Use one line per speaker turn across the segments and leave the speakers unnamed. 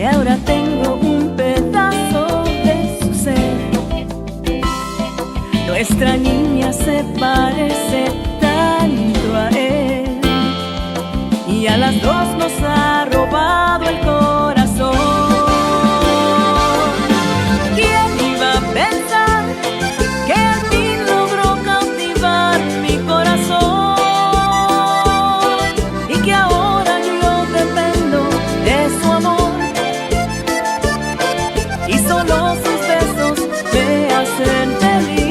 que ahora tengo un pedazo de su ser. Nuestra niña se parece tanto a él y a las dos nos ha robado el corazón. ¿Quién iba a pensar que al fin logró cautivar mi corazón y que ahora yo dependo de su amor y solo sus besos me hacen feliz?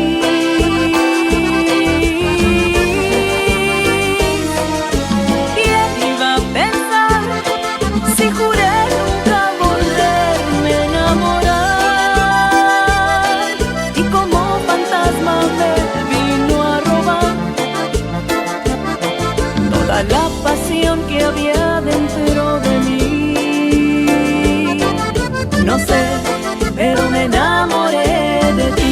La pasión que había dentro de mí, no sé, pero me enamoré de ti.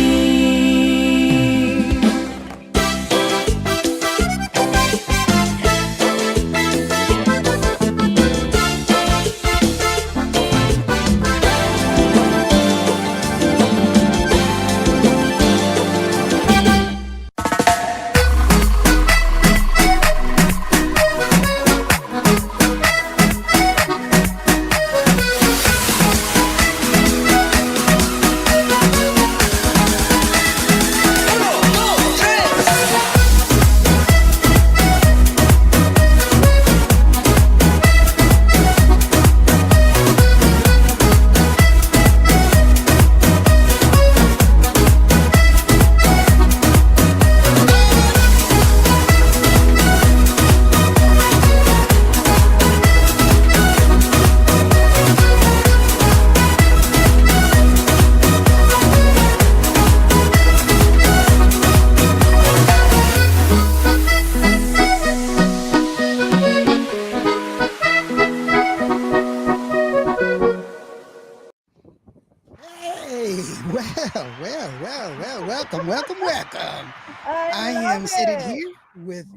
Welcome. I am sitting here with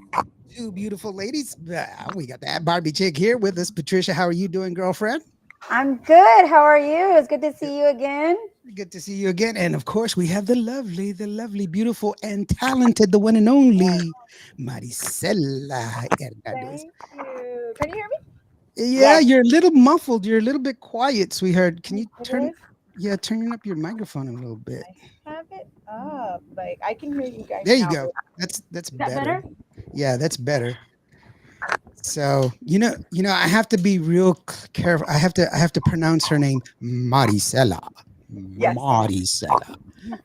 two beautiful ladies. We got that Barbie chick here with us. Patricia, how are you doing, girlfriend?
I'm good. How are you? It's good to see you again.
Good to see you again. And of course, we have the lovely, beautiful, and talented, the one and only Marisela Hernandez.
Thank you. Can you hear me?
Yeah, yes. You're a little muffled. You're a little bit quiet, sweetheart. Can you turn up your microphone a little bit?
I have it up. Like I can hear you guys.
There you go. That's better. Yeah, that's better. So I have to be real careful. I have to pronounce her name Marisela. Yes. Marisela.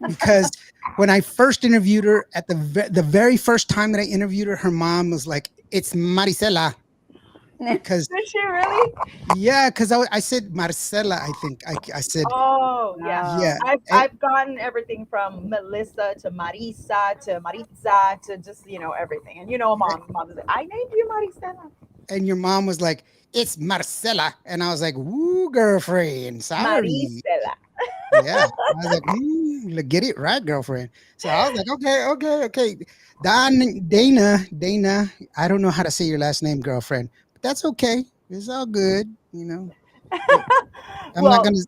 Because when I first interviewed her at the very first time that I interviewed her, her mom was like, "It's Marisela." Because
did she really?
Yeah, because I said Marisela. I think I said.
Oh yeah. I've gotten everything from Melissa to Marisa to Maritza to just everything. And mom said, "I named you Marisela."
And your mom was like, "It's Marcela," and I was like, "Woo, girlfriend, sorry."
Marisela.
Yeah, I was like, "Get it right, girlfriend." So I was like, "Okay." Dana. I don't know how to say your last name, girlfriend. That's okay. It's all good, I'm not gonna.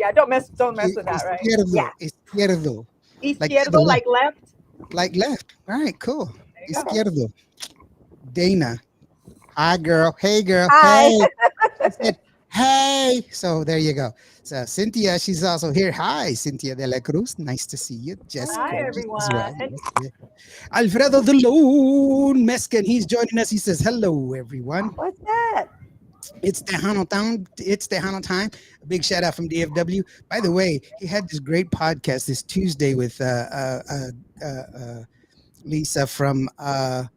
Don't mess with that, right?
Izquierdo.
Izquierdo, like left.
Like left. All right, cool. Izquierdo. Dana. Hi, girl. Hey, girl.
Hi.
Hey. I said, hey. So there you go. So Cynthia, she's also here. Hi, Cynthia de la Cruz. Nice to see you.
Hi, everyone.
Well. Alfredo the Lone Mescan. He's joining us. He says, hello, everyone.
What's that?
It's Tejano Town. It's Tejano time. A big shout out from DFW. By the way, he had this great podcast this Tuesday with Lisa from the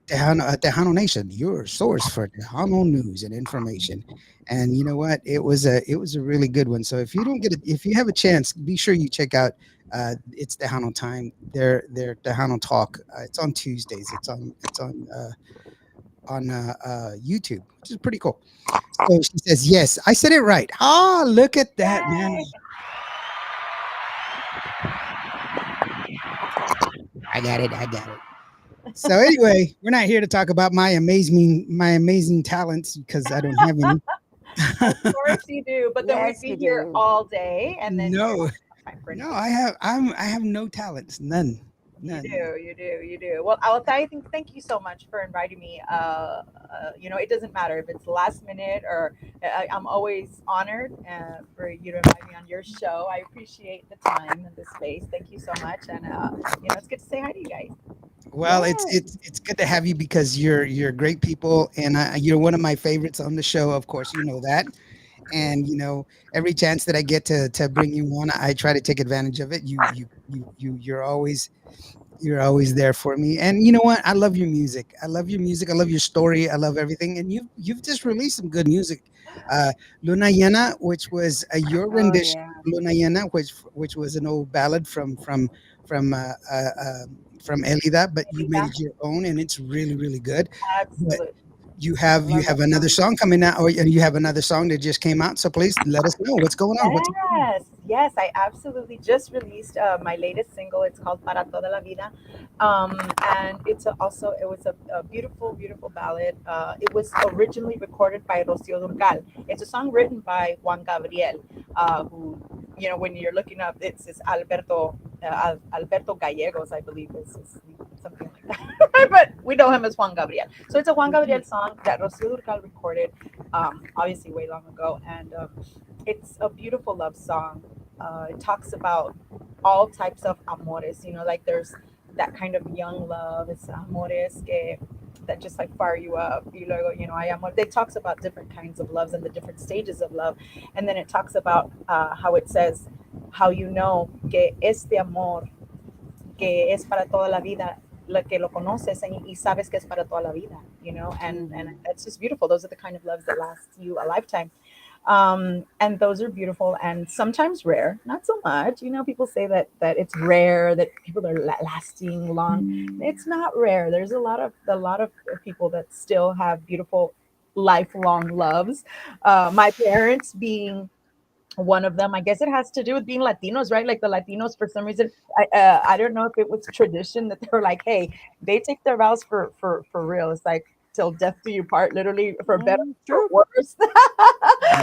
Tejano Nation, your source for Tejano news and information. And you know what? It was a really good one. So if you have a chance, be sure you check out it's Tejano time. Their Tejano Talk. It's on Tuesdays. It's on YouTube, which is pretty cool. So she says, yes, I said it right. Oh, look at that, man. I got it. So anyway, we're not here to talk about my amazing talents because I don't have any.
Of course you do, but then we'd
Yes,
be
you
here
do.
all day, and then you
No,
won't have time for
no,
anything.
I have no talents, none,
You
none.
do, you do, you do. Well, I'll tell you, thank you so much for inviting me. It doesn't matter if it's last minute or I'm always honored for you to invite me on your show. I appreciate the time and the space. Thank you so much, and it's good to say hi to you guys.
Well, it's
Yes.
it's it's good to have you because you're great people, and you're one of my favorites on the show. Of course, you know that. And every chance that I get to bring you on, I try to take advantage of it. You're always there for me. And you know what? I love your music. I love your music. I love your story. I love everything. And you've just released some good music. Luna Llena, which was your
Oh
rendition
yeah.
of Luna Llena, which was an old ballad from Elida, but you made
Elita,
it your own, and it's really really good. But
absolutely.
you have you
Love
have
that
another
song.
song coming out, or you have another song that just came out. So please let us know what's going on. What's
Yes, yes, I absolutely just released my latest single. It's called Para Toda la Vida, and it was a beautiful, beautiful ballad. It was originally recorded by Rocío Durcal. It's a song written by Juan Gabriel, who when you're looking up, it's Alberto Gallegos, I believe is something like that. But we know him as Juan Gabriel. So it's a Juan
Mhm.
Gabriel song that Rocío Durcal recorded, obviously way long ago, and it's a beautiful love song. It talks about all types of amores, like there's that kind of young love. It's amores that just like fire you up. Y luego, hay amor. It talks about different kinds of loves and the different stages of love. And then it talks about how it says, how you know que este amor que es para toda la vida, que lo conoces y sabes que es para toda la vida, and
Mhm.
it's just beautiful. Those are the kind of loves that last you a lifetime. And those are beautiful and sometimes rare, not so much. People say that it's rare that people are lasting long. It's not rare. There's a lot of people that still have beautiful lifelong loves. My parents being one of them. I guess it has to do with being Latinos, right? Like the Latinos, for some reason, I don't know if it was tradition that they were like, hey, they take their vows for real. It's like till death do you part, literally, for better or
True.
worse.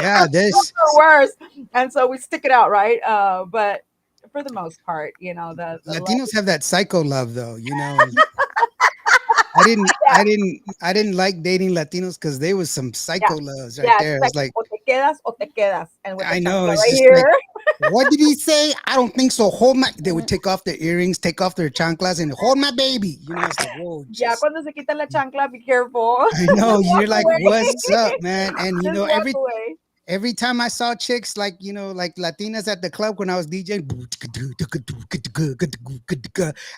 Yeah, this
For worse, and so we stick it out, right? But for the most part, the love.
Latinos have that psycho love, though. I didn't like dating Latinos because they was some
Yeah,
psycho loves right
yeah.
there.
It's
It's
like
like
o te quedas o te quedas, and with the
I know
chancla
it's
right
just like,
here.
what did he say? I don't think so. Hold my. They would take off their earrings, take off their chanclas, and hold my baby. It's like, whoa,
Ya
just
cuando se quita la chancla, be careful.
I know
Just walk
you're like,
away.
what's up, man? And
Just walk away.
every time I saw chicks like like Latinas at the club when I was DJing,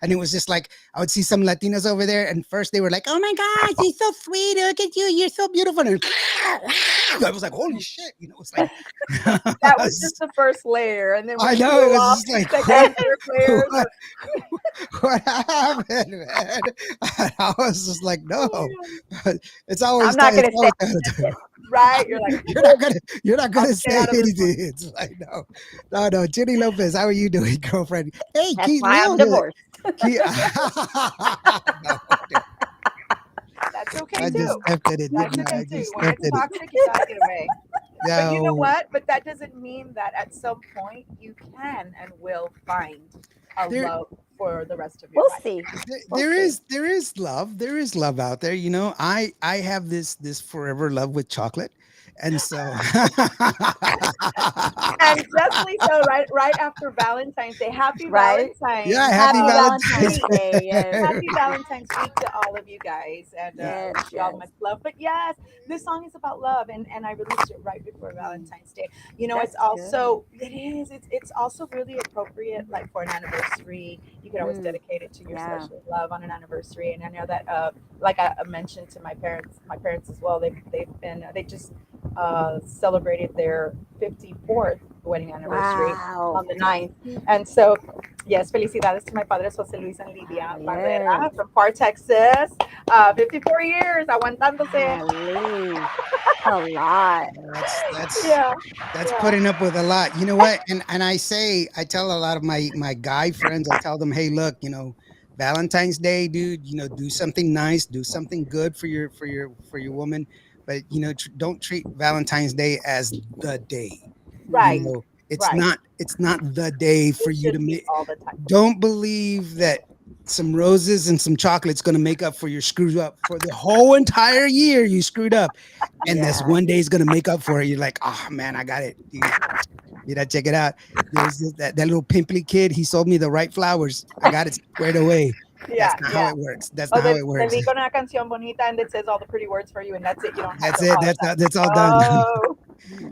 and it was just like I would see some Latinas over there, and first they were like, "Oh my gosh, you're so sweet! Look at you, you're so beautiful!" And I was like, "Holy shit!" It's like
That was just the first layer, and then we
I know it
peel
was
off
just
the
like
second and third layers.
what, what happened, man? And I was just like, no,
Oh my God.
it's
I'm
always
not
it's
gonna say
always
it.
Right? You're like,
you're not gonna
I'll stay
say
out of this one.
anything. It's like no. Jenny Lopez, how are you doing, girlfriend? Hey,
That's
Keith
why I'm
Leal here.
divorced.
Keith, no, dude,
That's okay
I just
too.
stepped in it,
That's
didn't I?
okay
I
too.
just
When
stepped
it's
in it.
toxic, you gotta get away. But you know
Now,
what? But that doesn't mean that at some point you can and will find a
there
love for the rest of your
We'll
life.
see.
there
We'll
there
see.
is love out there. I have this forever love with chocolate, and so
And justly so, right after Valentine's Day. Happy
Right?
yeah,
Valentine's
happy
Happy
Valentine's
Valentine's
week.
Day.
Day.
Yes.
Happy Valentine's week to all of you guys, and I
Yes.
wish you all
Yes.
much love. But yes, this song is about love, and I released it right before Valentine's Day. It's
That's good.
also it's also really appropriate, like for an anniversary. You can always
Mm,
dedicate it to your
yeah.
special love on an anniversary. And I know that, like I mentioned to my parents as well. They just celebrated their 54th wedding anniversary
Wow.
on the 9th. And so, yes, felicidades to my padres Jose Luis and
Wow.
Lidia
Yes.
Barrera from Par, Texas. 54 years, aguantándose.
Golly. A lot.
That's
Yeah,
that's
yeah.
putting up with a lot. You know what? And I tell a lot of my guy friends, I tell them, hey, look, Valentine's Day, dude, do something nice, do something good for your woman, but don't treat Valentine's Day as the day.
Right,
It's
right.
not the day for
It
you to
should be
make.
all the time.
Don't believe that some roses and some chocolate's going to make up for your screws up for the whole entire year you screwed up, and this
Yeah.
one day is going to make up for it. You're like, oh man, I got it, dude. Check it out. That little pimply kid. He sold me the right flowers. I got it squared away. That's
Yeah,
not how
yeah.
it works. That's
Oh,
not how
they
it
te
works.
vi con una canción bonita and it says all the pretty words for you, and that's it. You don't have
That's
to
it. That's
apologize.
that's all done.
Oh,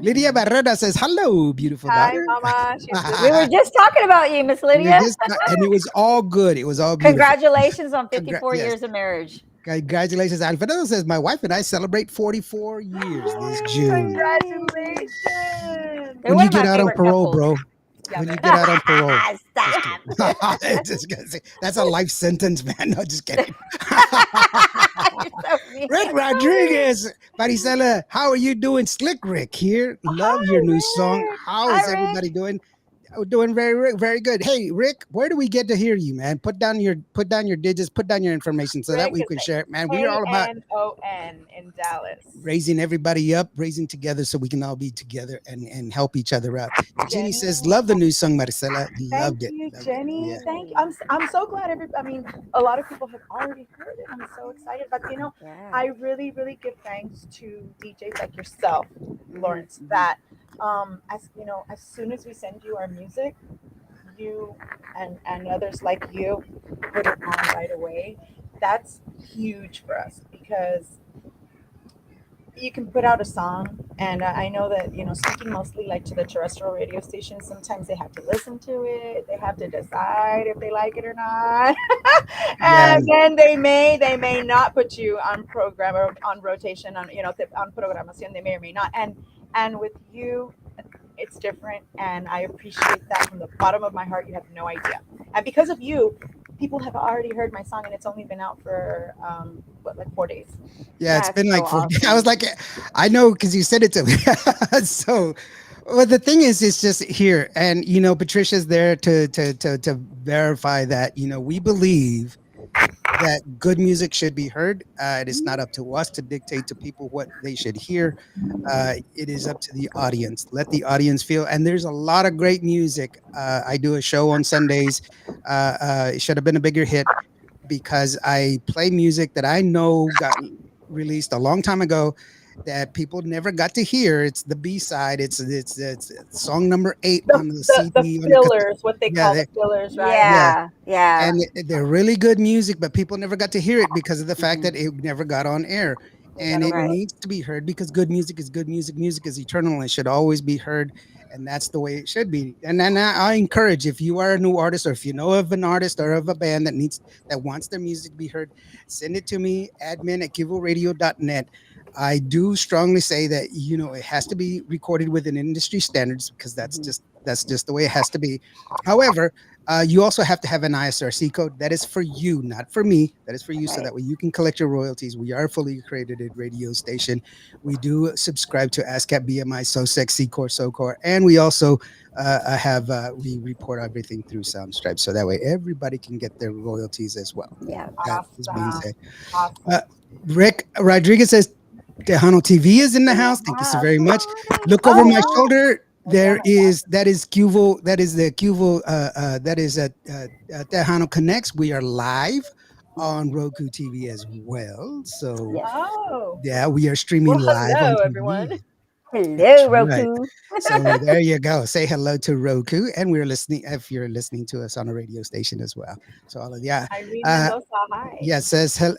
Lydia Barrera says, "Hello, beautiful
hi,
daughter."
Mama. She's
We were
listening.
just talking about you, Miss
We were
Lydia.
just, and it was all good. It was all beautiful.
Congratulations on 54
Yes.
years of marriage.
Congratulations. Alfredo says, my wife and I celebrate 44 years this June.
Yay.
Congratulations.
They're
When
one
you
of
get
my
out on
favorite
parole,
couples.
bro.
Yeah,
When you
man.
get out on parole. Just
Stop.
kidding. Just gonna say, that's a life sentence, man. No, just kidding.
You're so mean.
Rick Rodriguez, Marisela, how are you doing? Slick Rick here. Love
Hi,
your new song.
Rick.
How is
Hi, Rick.
everybody doing? We're doing very good. Hey, Rick, where do we get to hear you, man? Put down your digits, put down your information so that
Rick
we
is
can share it, man. We are all about
K-N-O-N in Dallas.
raising everybody up, raising together so we can all be together and help each other out. Jenny
Jenny.
says, love the new song, Maricela.
Thank
Loved it.
you,
Loved it.
Jenny.
Yeah.
Thank you. I'm so glad I mean, a lot of people have already heard it. I'm so excited. But
Yeah.
I really, really give thanks to DJs like yourself,
Mhm.
Lawrence, that as soon as we send you our music, you and others like you put it on right away. That's huge for us because you can put out a song, and I know that speaking mostly like to the terrestrial radio stations, sometimes they have to listen to it, they have to decide if they like it or not.
Yeah.
And then they may not put you on program or on rotation, on programación, they may or may not. And with you, it's different, and I appreciate that from the bottom of my heart. You have no idea. And because of you, people have already heard my song, and it's only been out for like 4 days.
Yeah, it's
That's
been
so
like 4 days. I
awesome.
was like, I know because you said it to me. So, well, the thing is, it's just here, and Patricia's there to verify that we believe that good music should be heard. It is not up to us to dictate to people what they should hear. It is up to the audience. Let the audience feel. And there's a lot of great music. I do a show on Sundays. It should have been a bigger hit because I play music that I know got released a long time ago that people never got to hear. It's the B side. It's song number 8
The
on the
the
CD on the cassette.
fillers, what they
Yeah,
call the fillers, right?
yeah,
Yeah. Yeah.
and they're really good music, but people never got to hear it because of the fact
Mhm.
that it never got on air.
They
And
gotta
it
Right.
wait.
needs to be heard because good music is good music. Music is eternal and it should always be heard. And that's the way it should be. And then I encourage, if you are a new artist or if you know of an artist or of a band that wants their music to be heard, send it to me, admin@kivoradio.net. I do strongly say that it has to be recorded within industry standards because
Mhm.
that's just the way it has to be. However, you also have to have an ISRC code. That is for you, not for me. That is for you, so
Right.
that way you can collect your royalties. We are a fully accredited radio station. We do subscribe to ASCAP, BMI, SOSEC, CCOR, SOCOR, and we also we report everything through Soundstripe, so that way everybody can get their royalties as well.
Yeah.
That is being
Awesome.
said. Uh,
Awesome.
Rick Rodriguez says Tejano TV is in the house. Thank you so very much. Look over my
Oh,
shoulder.
yeah.
That is Cuvo. That is the Cuvo. That is Tejano Connects. We are live on Roku TV as well. So
Yes.
Oh.
yeah, we are streaming
Well,
live on
hello,
TV.
everyone.
That's
Hello,
right.
Roku.
So there you go. Say hello to Roku, and we're listening. If you're listening to us on a radio station as well, so all of yeah.
Irene
Uh,
Mendoza, hi.
yeah,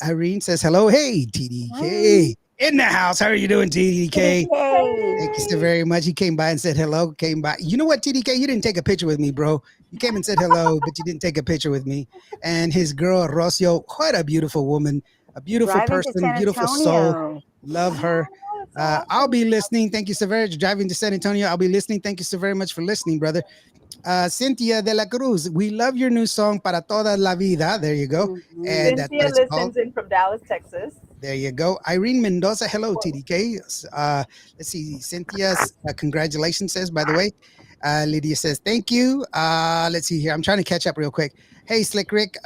Irene says hello. Hey,
Hi.
TDK in the house. How are you doing, TDK?
Yay.
Thank you so
Hey.
very much. He came by and said hello. Came by. You know what, TDK? You didn't take a picture with me, bro. You came and said hello, but you didn't take a picture with me. And his girl, Rocio, what a beautiful woman, a beautiful
Driving to
person,
San
beautiful soul.
Antonio.
Love her.
Oh, that's so
I'll
awesome.
be listening. Thank you so very much. Driving to San Antonio. I'll be listening. Thank you so very much for listening, brother. Cynthia de la Cruz, we love your new song, Para Toda la Vida. There you go.
Mhm.
And that's what
Cynthia
it's called.
listens in from Dallas, Texas.
There you go. Irene Mendoza, hello, TDK. Let's see. Cynthia's congratulations says, by the way. Lydia says, thank you. Let's see here. I'm trying to catch up real quick. Hey, Slick Rick.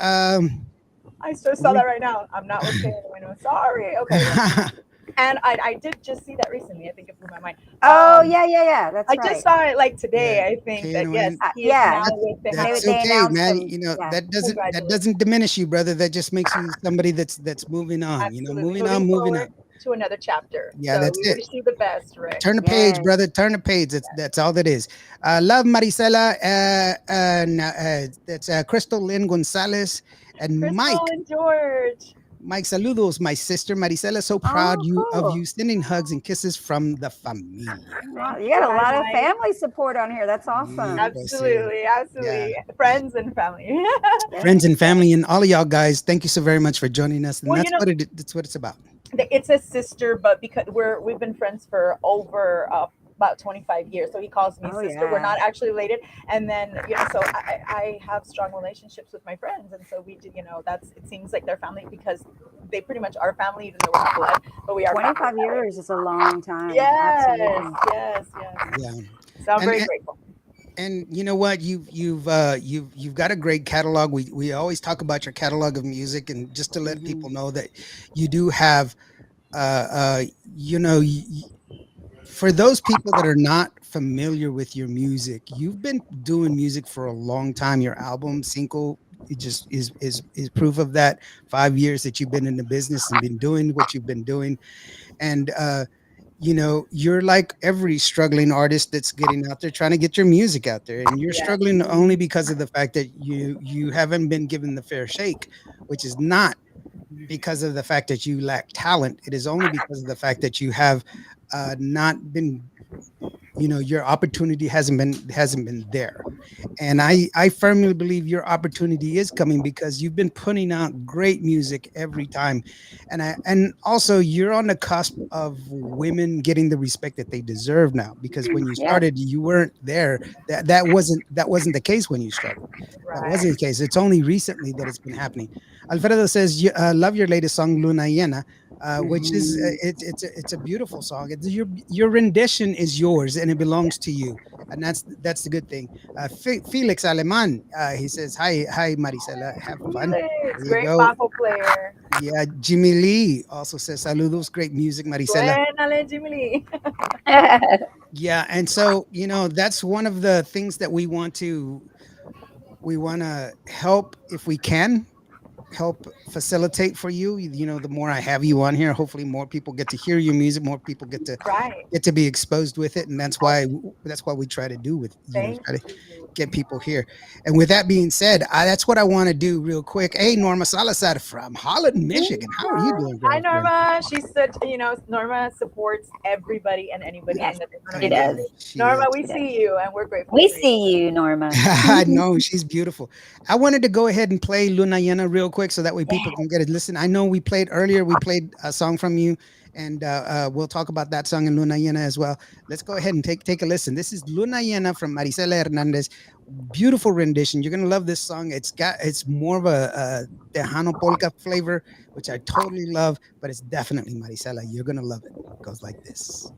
I just saw that right now. I'm not with Tejano. Sorry. Okay. And I did just see that recently. I think it blew my mind.
Oh, yeah, yeah, yeah. That's
I
right.
just saw it like today.
Yeah.
I think that yes, he is
Yeah.
now with
That's
They
Tejano.
okay,
announced
man.
him. Yeah.
That
Congratulations.
doesn't diminish you, brother. That just makes you somebody that's moving on.
Absolutely.
Moving on,
Moving
moving
forward
on.
to another chapter.
Yeah,
So
that's
we
it.
wish you the best, Rick.
Turn the page,
Yes.
brother. Turn the page. That's all that is. Love Marisela. That's Crystal Lynn Gonzalez and
Crystal
Mike.
and George.
Mike, saludos, my sister Marisela. So proud
Oh,
you of
cool.
you, sending hugs and kisses from the familia.
Wow,
Thank
you
you.
got a
Hi,
lot of
Mike.
family support on here. That's
Yeah,
awesome.
pues, sí.
Absolutely.
Yeah,
Absolutely. Friends and family.
Yeah.
friends and family and all of y'all guys. Thank you so very much for joining us. And
Well,
that's what it's about.
it says sister, but because we've been friends for over about 25 years, so he calls me
Oh,
sister. We're
yeah.
not actually related, and then so I have strong relationships with my friends, and so we do. That's it seems like they're family because they pretty much are family, even though we're not blood, but we are family
25
that way.
years is a long time.
Yes,
Absolutely.
yes, yes.
Yeah.
So I'm
And
very
and,
grateful.
and you know what? You've got a great catalog. We always talk about your catalog of music, and just to let
Hmm.
people know that you do have uh uh you know y- y- for those people that are not familiar with your music, you've been doing music for a long time. Your album Cinco, it just is proof of that. 5 years that you've been in the business and been doing what you've been doing. And you're like every struggling artist that's getting out there trying to get your music out there, and you're
Yes,
struggling only because of the fact that you haven't been given the fair shake, which is not because of the fact that you lack talent. It is only because of the fact that you have not been, your opportunity hasn't been there. And I firmly believe your opportunity is coming because you've been putting out great music every time. And also you're on the cusp of women getting the respect that they deserve now, because when you
Yes.
started you weren't there. That wasn't the case when you started. That
right.
wasn't the case. It's only recently that it's been happening. Alfredo says, love your latest song, Luna Llena, which is
Mhm.
it's a beautiful song. Your rendition is yours and it belongs to you, and that's the good thing. Felix Aleman, he says, hi Marisela, have fun.
Felix,
There you
great
go.
bajo player.
Yeah, Jimmy Lee also says saludos, great music, Marisela.
Buenale, Jimmy Lee.
Yeah, and so that's one of the things that we want to help if we can help facilitate for you. The more I have you on here, hopefully more people get to hear your music, more people get to
Right.
be exposed with it, and that's why we try to do with
Thank
try to
you.
get people here. And with that being said, that's what I want to do real quick. Hey, Norma Salazar from Holland, Michigan, how are you doing,
Hi,
girlfriend?
Norma. She's such, Norma supports everybody and anybody
Yes,
in the Tejano
she
I know
does.
community.
she
Norma,
is.
we
She does.
see you and we're grateful
We
for you.
see you, Norma.
I know she's beautiful. I wanted to go ahead and play Luna Llena real quick so that way people
Yes.
can get it. Listen, I know we played earlier. We played a song from you, and we'll talk about that song in Luna Llena as well. Let's go ahead and take a listen. This is Luna Llena from Marisela Hernandez. Beautiful rendition. You're gonna love this song. It's more of a Tejano polka flavor, which I totally love, but it's definitely Marisela. You're gonna love it. It goes like this.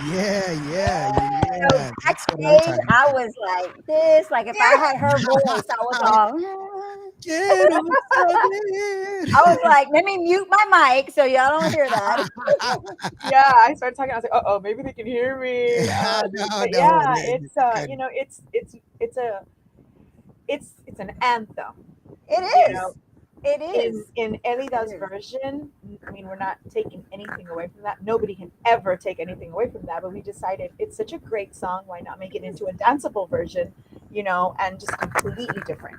Yeah, yeah,
So
yeah. That's what I'm
backstage,
talking
I
about.
was like this. Like if I had her voice, I was all.
Quiero saber.
I was like, let me mute my mic so y'all don't hear that.
Yeah, I started talking. I was like, oh, maybe they can hear me.
No,
But
no,
yeah,
they
it's
couldn't.
it's an anthem.
It
You know,
is. It
in
is. It
Elida's
is.
version, I mean, we're not taking anything away from that. Nobody can ever take anything away from that. But we decided it's such a great song. Why not make it into a danceable version? And just completely different.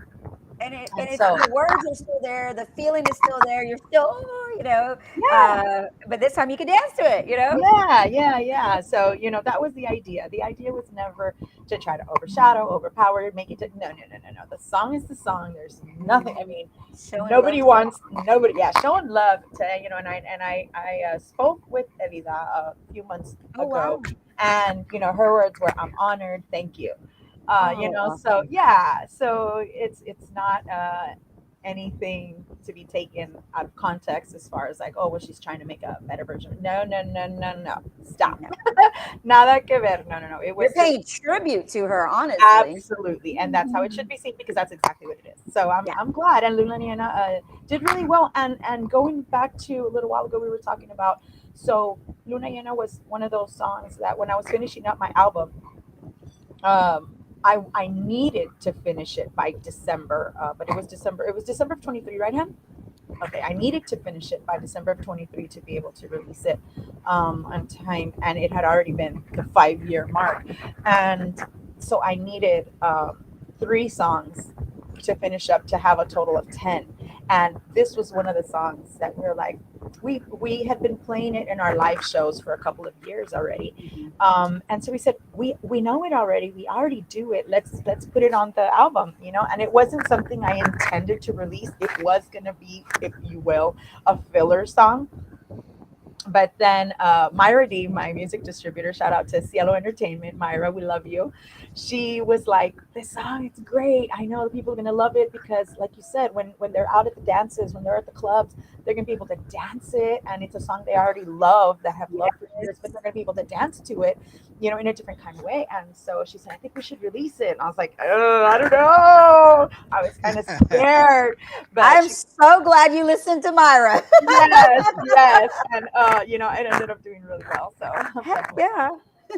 And
And
it's
so,
the words are still there, the feeling is still there. You're still, oh,
yeah,
but this time you can dance to it.
yeah. So, that was the idea. The idea was never to try to overshadow, overpower, make it. No. The song is the song. There's nothing. I mean,
Showing love
nobody
to the
wants nobody. Yeah, showing love to and I spoke with Elida a few months
oh
ago,
wow.
and her words were, "I'm honored. Thank you."
Oh
So
awesome.
yeah, so it's not anything to be taken out of context as far as like, oh, well, she's trying to make a better version. No. Stop.
No.
Nada que ver. No. It
You're
was just
paying tribute to her, honestly.
absolutely, and that's how it should be seen because that's exactly what it is. So I'm
Yeah.
I'm glad, and Luna Niana did really well. And going back to a little while ago, we were talking about. So Luna Niana was one of those songs that when I was finishing up my album, I needed to finish it by December, but it was December. It was December of 23, right, Hen? Okay, I needed to finish it by December of 23 to be able to release it on time, and it had already been the 5 year mark, and so I needed 3 songs to finish up to have a total of 10. And this was one of the songs that we are like, we had been playing it in our live shows for a couple of years already,
Mhm.
and so we said we know it already. We already do it. Let's put it on the album, And it wasn't something I intended to release. It was gonna be, if you will, a filler song. But then Myra D, my music distributor, shout out to Cielo Entertainment, Myra, we love you. She was like, "This song, it's great. I know the people are gonna love it because, like you said, when they're out at the dances, when they're at the clubs, they're gonna be able to dance it, and it's a song they already love, that have loved for years, but they're gonna be able to dance to it, in a different kind of way." And so she said, "I think we should release it." And I was like, I don't know. I was kind of scared, but
I'm
she
so glad you listened to Myra.
yes, and it ended up doing really well. So
Heck yeah.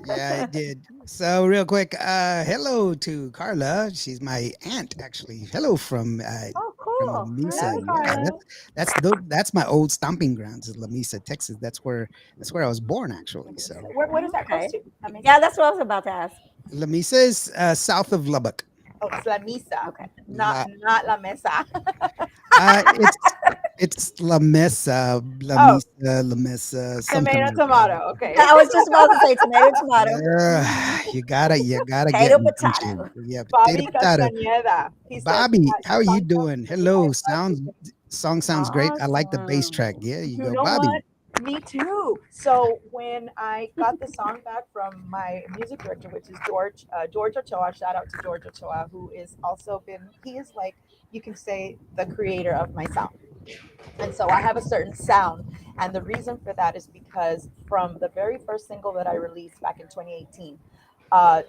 Yeah, it did. So real quick, hello to Carla. She's my aunt, actually. Hello
Oh,
from
cool.
Lamesa.
hello,
Hey.
Yeah,
Carla.
that's my old stomping grounds is Lamesa, Texas. That's where I was born, actually. So
What is that close
Okay.
to? That makes
Yeah, that's what I was about to ask.
Lamesa is south of Lubbock.
Oh, it's la misa,
Okay.
not la mesa.
It's La Mesa, La
Oh,
Mesa, La Mesa, something
tomato,
like that.
tomato. Okay.
I was just about to say tomato, tomato,
Yeah, you gotta get
potato,
impatient.
potato.
Yeah, potato,
Bobby
potato.
Castañeda. He said
Bobby,
that
how are you
song sounds
doing?
really
Hello,
nice.
song sounds great. I like the bass
Awesome.
track. Yeah, you
You
go,
know
Bobby.
what? Me too. So when I got the song back from my music director, which is George Ochoa, shout out to George Ochoa, who is also he is like, you can say, the creator of my sound. And so I have a certain sound. And the reason for that is because from the very first single that I released back in 2018,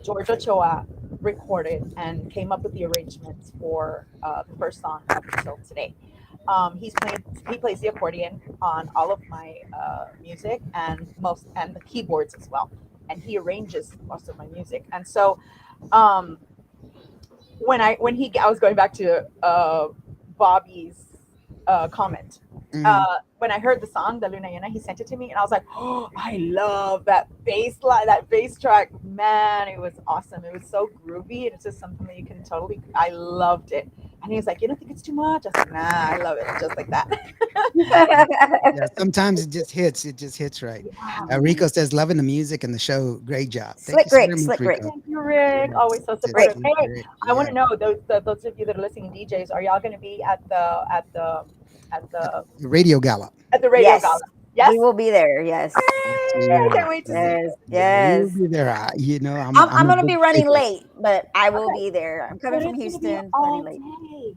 George Ochoa recorded and came up with the arrangements for the first song up until today. He plays the accordion on all of my music and the keyboards as well. And he arranges most of my music. And so um, I was going back to Bobby's comment.
Mm.
When I heard the song, the Luna Llena, he sent it to me, and I was like, "Oh, I love that bass line, that bass track, man! It was awesome. It was so groovy, and it's just something that you can totally." I loved it, and he was like, "You don't think it's too much?" I was like, "Nah, I love it, just like that."
Yeah, sometimes it just hits. It just hits right.
Yeah.
Rico says, loving the music and the show. Great job. Thank
Slick
you so very
Rick,
much,
Slick Rick.
Rico.
Thank you, Rick.
Yes,
Always so
yes,
supportive.
Great.
Slick
Hey,
Rick.
I want
Yeah.
to know those of you that are listening, DJs, are y'all going to be at
At
the
the radio gala.
at the radio
Yes,
gala? Yes.
we will be there. Yes.
Me
I
too.
can't wait to see
Yes.
you.
Yeah, we will
Yes.
be there. I'm
I'm
I'm a
gonna be
big
running
favorite.
late, but I will
Okay,
be there. I'm coming
but
from
it's going to be
Houston, running
all
late.
day.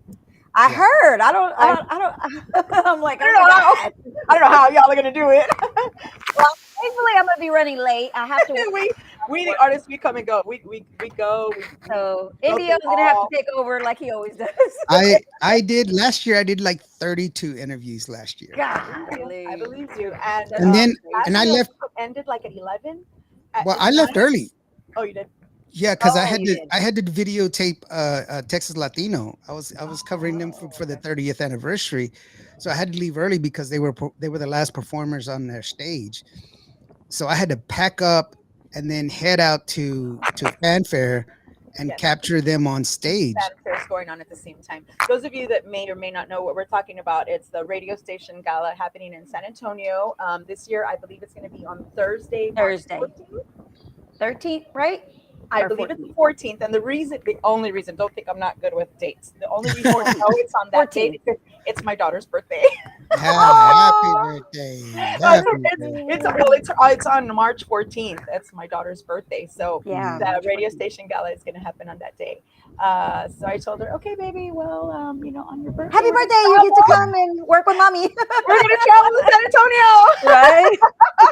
I
Yeah.
heard.
I
I don't. I'm like,
I
oh
don't
my
know how
god.
I don't know how y'all are going to do it.
Thankfully, I'm gonna be running late. I have to work.
we the
Work.
artists, we come and go. We
So
go through
Indio's gonna have to
all.
take over like he always does.
I did last year. I did like 32 interviews last year.
I
Golly,
believe you. And
that's
And then
crazy.
and
last
I
year
left.
we ended like at 11
Well,
at
I left
9.
early.
Oh, you did.
Yeah, because
Oh, you did.
I had to videotape Texas Latino. I was covering them
Oh,
for the
okay.
30th anniversary, so I had to leave early because they were the last performers on their stage. So I had to pack up and then head out to Fanfare and
Yes.
capture them on stage.
Fanfare's going on at the same time. Those of you that may or may not know what we're talking about, it's the radio station gala happening in San Antonio. This year, I believe it's going to be on Thursday, March
Thursday,
14th.
13th, right?
I
Or
believe it's the
14th?
14th. And the only reason, don't think I'm not good with dates. The only reason I know it's on that date
14th.
is because it's my daughter's birthday.
Happy
Oh,
birthday! Happy
It's
birthday!
well, it's on March 14th. It's my daughter's birthday, so
yeah,
the
March
radio
14th.
station gala is going to happen on that day. So I told her, okay, baby, well, on your birthday,
Happy birthday! You get to come and work with mommy,
we're going to travel to San Antonio.
right?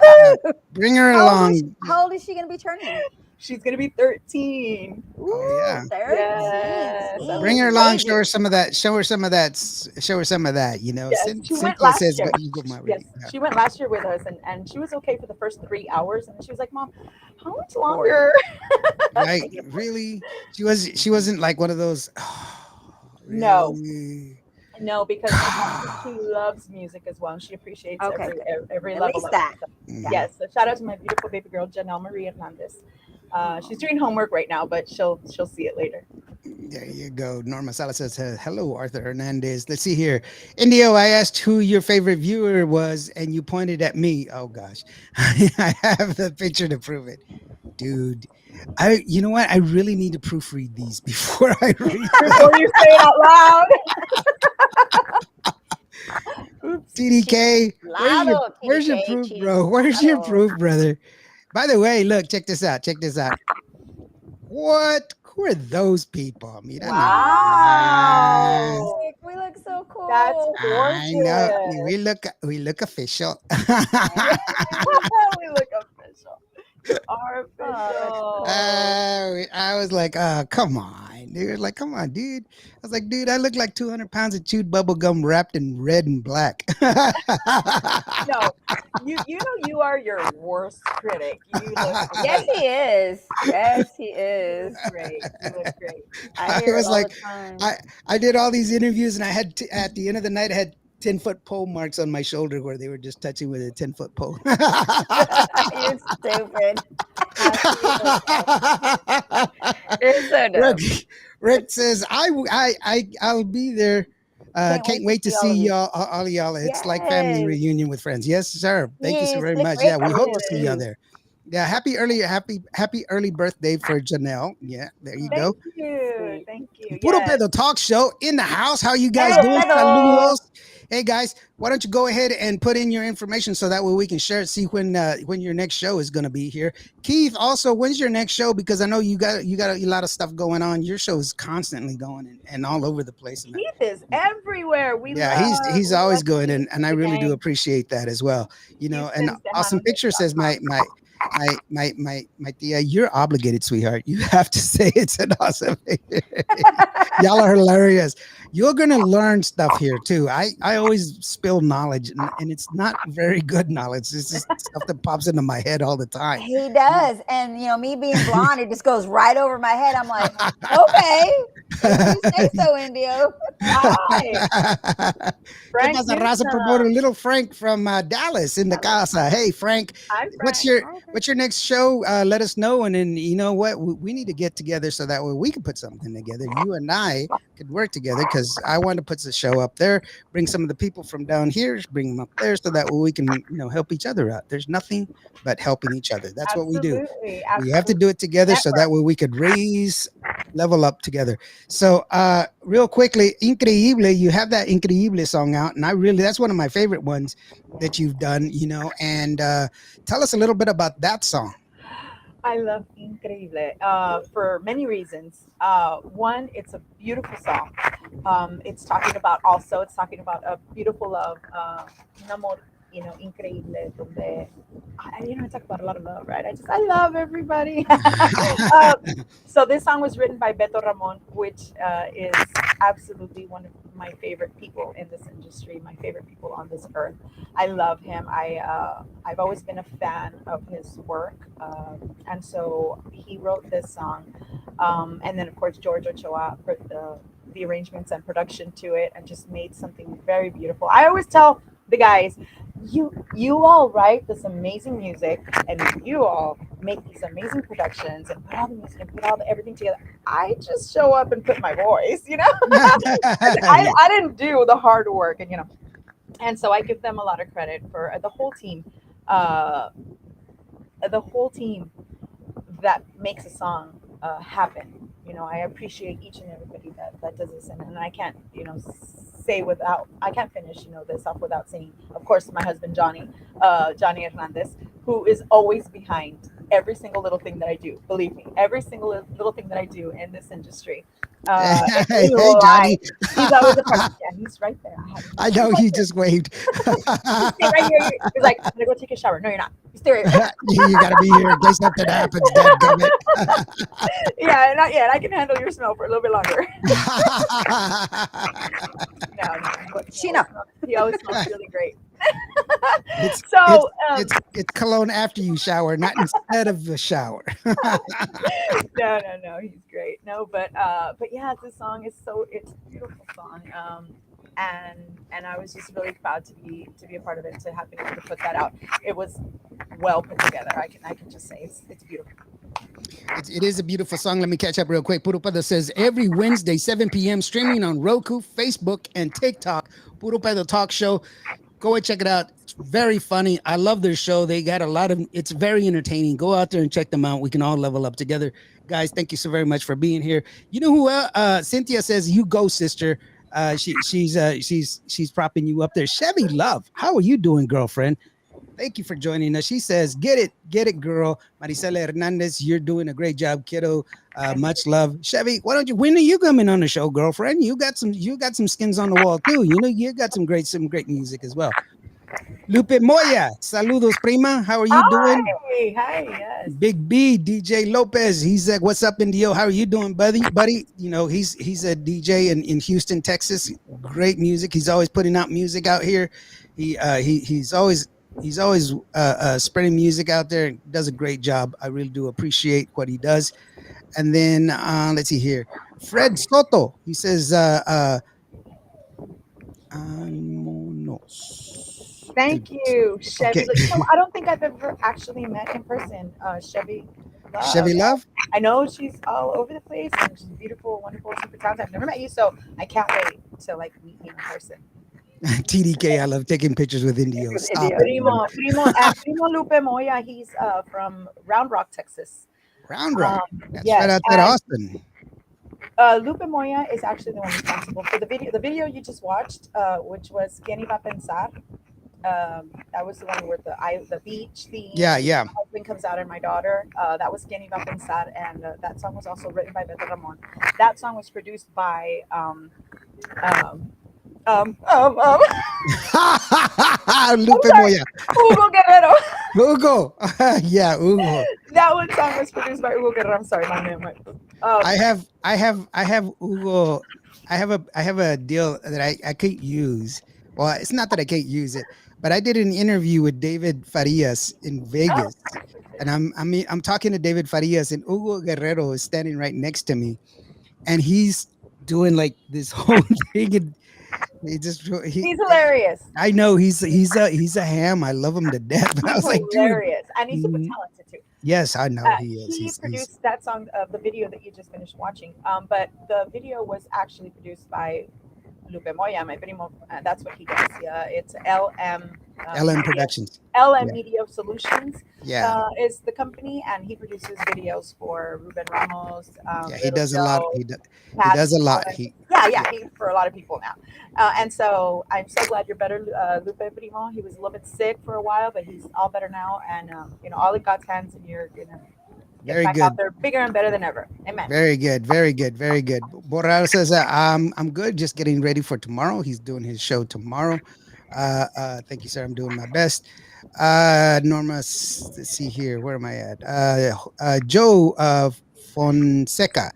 Yeah, bring her along.
How old is she gonna be turning?
She's going to be 13.
Oh
Ooh,
yeah,
13.
Yes, I
bring
was
her
Sweet
along. Show
baby.
her some of that. Show her some of that. Show her some of that. You know,
Yes, she went
Cynthia
last
says,
year.
"But you go my
Yes,
way." Yeah.
she went last year with us, and she was okay for the first 3 hours, and then she was like, "Mom, how much
Bored.
longer?"
Right? Really? She wasn't like one of those.
No,
Really?
no, because she loves music as well, and she appreciates
Okay, good.
every
At
level
least
of it.
that.
So,
Yeah.
Mhm.
yes, so shout out to my beautiful baby girl Janelle Marie Hernandez. She's doing homework right now, but she'll see it later.
There you go. Norma Salas says, hello, Arthur Hernandez. Let's see here. Indio, I asked who your favorite viewer was, and you pointed at me. Oh, gosh. I have the picture to prove it. Dude, you know what? I really need to proofread these before I read them.
Before you say it out loud. Oops.
TDK,
Claro,
where's your
TDK,
proof,
chief.
bro? Where's your
Claro.
proof, brother? By the way, look, check this out. Check this out. What? Who are those people? Mira nomás.
Wow,
Nick, we look so
that's
cool.
I know.
gorgeous.
We look official.
We look official. You are
Oh, that's cool.
official.
I was like, come on, dude. Like, come on, dude. I was like, dude, I look like 200 pounds of chewed bubble gum wrapped in red and black.
No, you know you are your worst critic. You look
Yes,
great.
he is. Yes, he
You
is.
look great. You look great.
I
I
hear it
was
all
like,
the time.
I did all these interviews, and I had at the end of the night, I had 10-foot pole marks on my shoulder where they were just touching with a 10-foot pole.
You're stupid. You're so
Rick,
dumb.
Rick says, I'll be there. Can't wait to
see all
see
of you.
y'all, all y'all. It's like family
Yes.
reunion with friends. Yes, sir. Thank you so
Yes,
very
Nick
much.
Rick,
Yeah,
I
we hope
really
to
will
see
see
y'all
you.
there. Yeah, happy early birthday for Janelle. Yeah, there you go.
Thank you.
Sweet.
Thank you.
Puro
Yes.
Pedo Talk Show in the house. How you guys
Puro
doing?
pedo.
Saludos. Hey guys, why don't you go ahead and put in your information so that way we can share it. See when your next show is going to be here. Keith, also, when's your next show? Because I know you got a lot of stuff going on. Your show is constantly going and all over the place. And
Keith is everywhere.
yeah, he's
We
always
love
good,
Keith
and I
the
really do
gang.
appreciate that as well. You know, and awesome picture says
HoustonTexanoHits.com.
my tia, you're obligated, sweetheart. You have to say it's an awesome picture. Y'all are hilarious. You're gonna learn stuff here too. I always spill knowledge, and it's not very good knowledge. It's just stuff that pops into my head all the time.
He does. And me being blonde, it just goes right over my head. I'm like, okay, if you say so, Indio.
Hi,
¿Qué
Frank
pasa, raza? Promoter
Newsom.
Little Frank from Dallas in the casa. Hey, Frank,
Hi,
what's
Frank.
your
Hi, Frank.
what's your next show? Let us know, and then you know what, we need to get together so that way we can put something together. You and I could work together because I want to put the show up there, bring some of the people from down here, bring them up there, so that way we can help each other out. There's nothing but helping each other. That's what we do.
Absolutely,
We have to
absolutely.
do it together so that
Network.
way we could level up together. So real quickly, Increíble, you have that Increíble song out, and that's one of my favorite ones that you've done, and tell us a little bit about that song.
I love Increíble for many reasons. One, it's a beautiful song. It's talking about a beautiful love, un amor increíble, donde I talk about a lot of love, right? I love everybody. uh, so this song was written by Beto Ramon, which is absolutely one of my favorite people in this industry, my favorite people on this earth. I love him. I've always been a fan of his work, and so he wrote this song, and then of course George Ochoa put the arrangements and production to it, and just made something very beautiful. I always tell the guys, you all write this amazing music, and you all make these amazing productions and put all the music and put everything together. I just show up and put my voice, I didn't do the hard work, and so I give them a lot of credit for uh, the whole team that makes a song happen. I appreciate each and everybody that does this, and I can't, I can't finish, this off without saying, of course, my husband Johnny Hernandez, who is always behind every single little thing that I do. Believe me, every single little thing that I do in this industry.
Hey,
In
hey, Johnny.
life, he's always a part. Yeah, he's right there.
I know he just waved.
You stay right here. He's like, I'm gonna go take a shower. No, you're not. You stay right here.
You got to be here in case something happens. Dadgummit.
Yeah, not yet. I can handle your smell for a little bit longer. No, but he always smells really great.
It's
So,
it's cologne after you shower, not instead of the shower.
no, he's great. No, but yeah, this song is it's a beautiful song. And I was just really proud to be a part of it, to have been able to put that out. It was well put together. I can just say it's beautiful.
It is a beautiful song. Let me catch up real quick. Puro Pedo says every Wednesday, 7 p.m., streaming on Roku, Facebook, and TikTok. Puro Pedo Talk Show. Go and check it out. It's very funny. I love their show. They got it's very entertaining. Go out there and check them out. We can all level up together. Guys, thank you so very much for being here. You know who Cynthia says, you go, sister. She's propping you up there. Chevy Love, how are you doing, girlfriend? Thank you for joining us. She says, get it, girl. Marisela Hernandez, you're doing a great job, kiddo. Much love. Chevy, when are you coming on the show, girlfriend? You got some skins on the wall too. You got some great music as well. Lupe Moya, saludos, prima. How are you doing?
Hi, yes.
Big B, DJ Lopez. He's like, what's up, Indio? How are you doing, buddy? He's a DJ in Houston, Texas. Great music. He's always putting out music out here. He's always spreading music out there. Does a great job. I really do appreciate what he does. And then let's see here. Fred Soto. He says,
thank you, Chevy.
Okay.
I don't think I've ever actually met in person, Chevy Love.
Chevy Love?
I know she's all over the place, and she's beautiful, wonderful, super talented. I've never met you, so I can't wait to meet you in person.
TDK, I love taking pictures with Indio. Stop it.
Primo Lupe Moya, he's from Round Rock, Texas.
Round Rock. That's
yes,
right outside Austin.
Lupe Moya is actually the one responsible for the video. The video you just watched, which was "Quién iba a pensar." That was the one with the beach theme.
Yeah.
My husband comes out and my daughter. That was "Quién iba a pensar," and that song was also written by Beto Ramon. That song was produced by
Lupe Moya.
Hugo Guerrero.
Hugo. Yeah, Hugo.
That one song was produced by Hugo Guerrero. I'm sorry, my name.
I have Hugo. I have a deal that I can't use. Well, it's not that I can't use it, but I did an interview with David Farias in Vegas, and I'm talking to David Farias, and Hugo Guerrero is standing right next to me, and he's doing like this whole thing, and he's
hilarious.
I know he's a ham. I love him to death. But I was like,
hilarious, and he's super talented too.
Yes, I know he is.
He produced that song, the video that you just finished watching. But the video was actually produced by Lupe Moya, my primo. That's what he does. Yeah, it's LM
Productions.
LM Media Solutions.
Yeah,
is the company, and he produces videos for Ruben Ramos.
He does a lot. He does a lot. He
for a lot of people now. And so I'm so glad you're better, Lupe Primo. He was a little bit sick for a while, but he's all better now. And all in God's hands, and you're gonna get back out there bigger and better than ever. Amen.
Very good. Borrell says, I'm good. Just getting ready for tomorrow. He's doing his show tomorrow. Thank you, sir. I'm doing my best. Norma, let's see here. Where am I at? Joe Fonseca.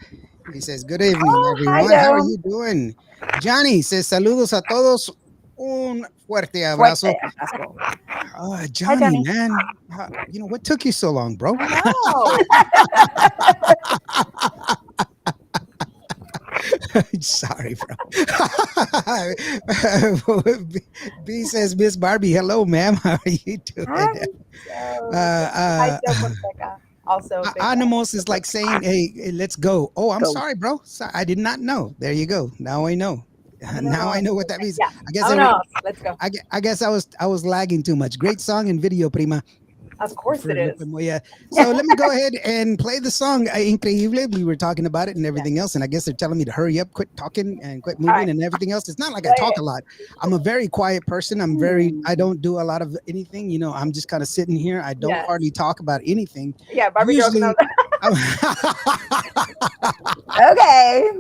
He says, "Good evening,
Oh, hi,
everyone. How are
Joe.
you doing?" Johnny says, "Saludos a todos. Un fuerte abrazo."
Fuerte abrazo.
Hi,
Johnny,
Johnny.
man, what took you so long, bro?
I know.
Sorry, bro. B says, "Miss Barbie, hello, ma'am. How are you doing?"
Hi,
Uh,
Joe.
Hi,
uh,
Joe Fonseca. Also, big
Animals is like saying, hey, let's go. Oh, I'm
Go.
sorry, bro. I did not know. There you go. Now I know. Now I
vámonos.
know what that means.
Yeah,
I guess
vámonos. Let's go.
I guess I was lagging too much. Great song and video, prima.
Of course
For
it
Lupe
is.
Moya. So let me go ahead and play the song Increíble. We were talking about it and everything else. And I guess they're telling me to hurry up, quit talking and quit
All
moving
right,
and everything else. It's not like I
play
talk
it.
a lot. I'm a very quiet person. I don't do a lot of anything. I'm just kind of sitting here. I don't
Yes.
hardly talk about anything.
Yeah, Barbie girl can
Usually,
Okay.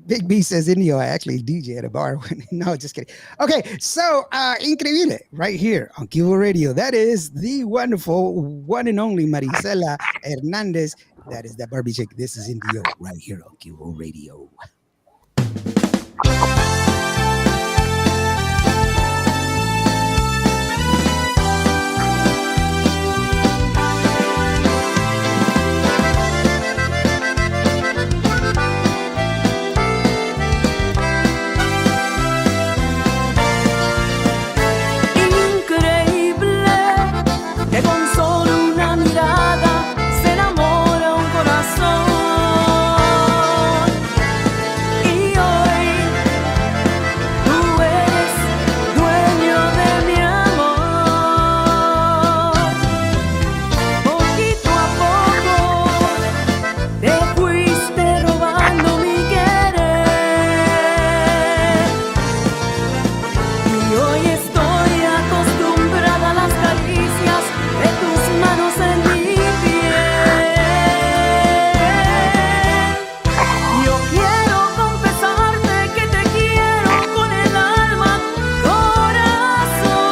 Big B says Indio. I actually DJ at a bar. No, just kidding. Okay, so Increíble right here on Cubo Radio. That is the wonderful one and only Marisela Hernandez. That is that Barbie chick. This is Indio right here on Cubo Radio.
Increíble que con solo una mirada se enamora un corazón. Y hoy tú eres dueño de mi amor. Poquito a poco te fuiste robando mi querer. Y hoy estoy acostumbrada a las caricias de tus manos en mi piel. Yo quiero confesarte que te quiero con el alma, corazón.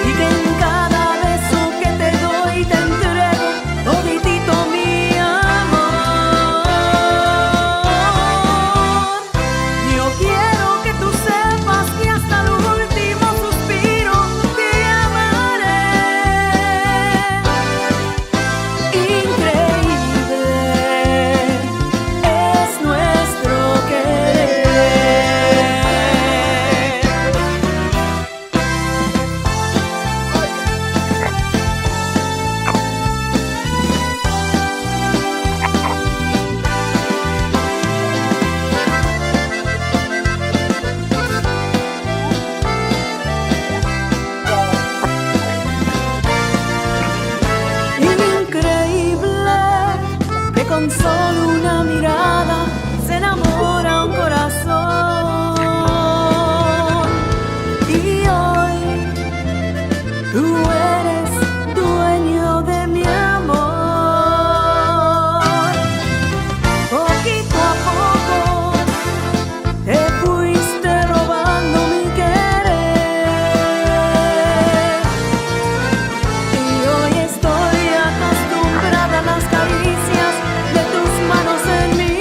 Y que en cada beso que te doy te entrego toditito mi amor. Yo quiero que tú sepas que hasta el último suspiro te amaré. Increíble es nuestro querer. Increíble que con solo una mirada se enamora un corazón. Y hoy tú eres dueño de mi amor. Poquito a poco te fuiste robando mi querer. Y hoy estoy acostumbrada a las caricias de tus manos en mi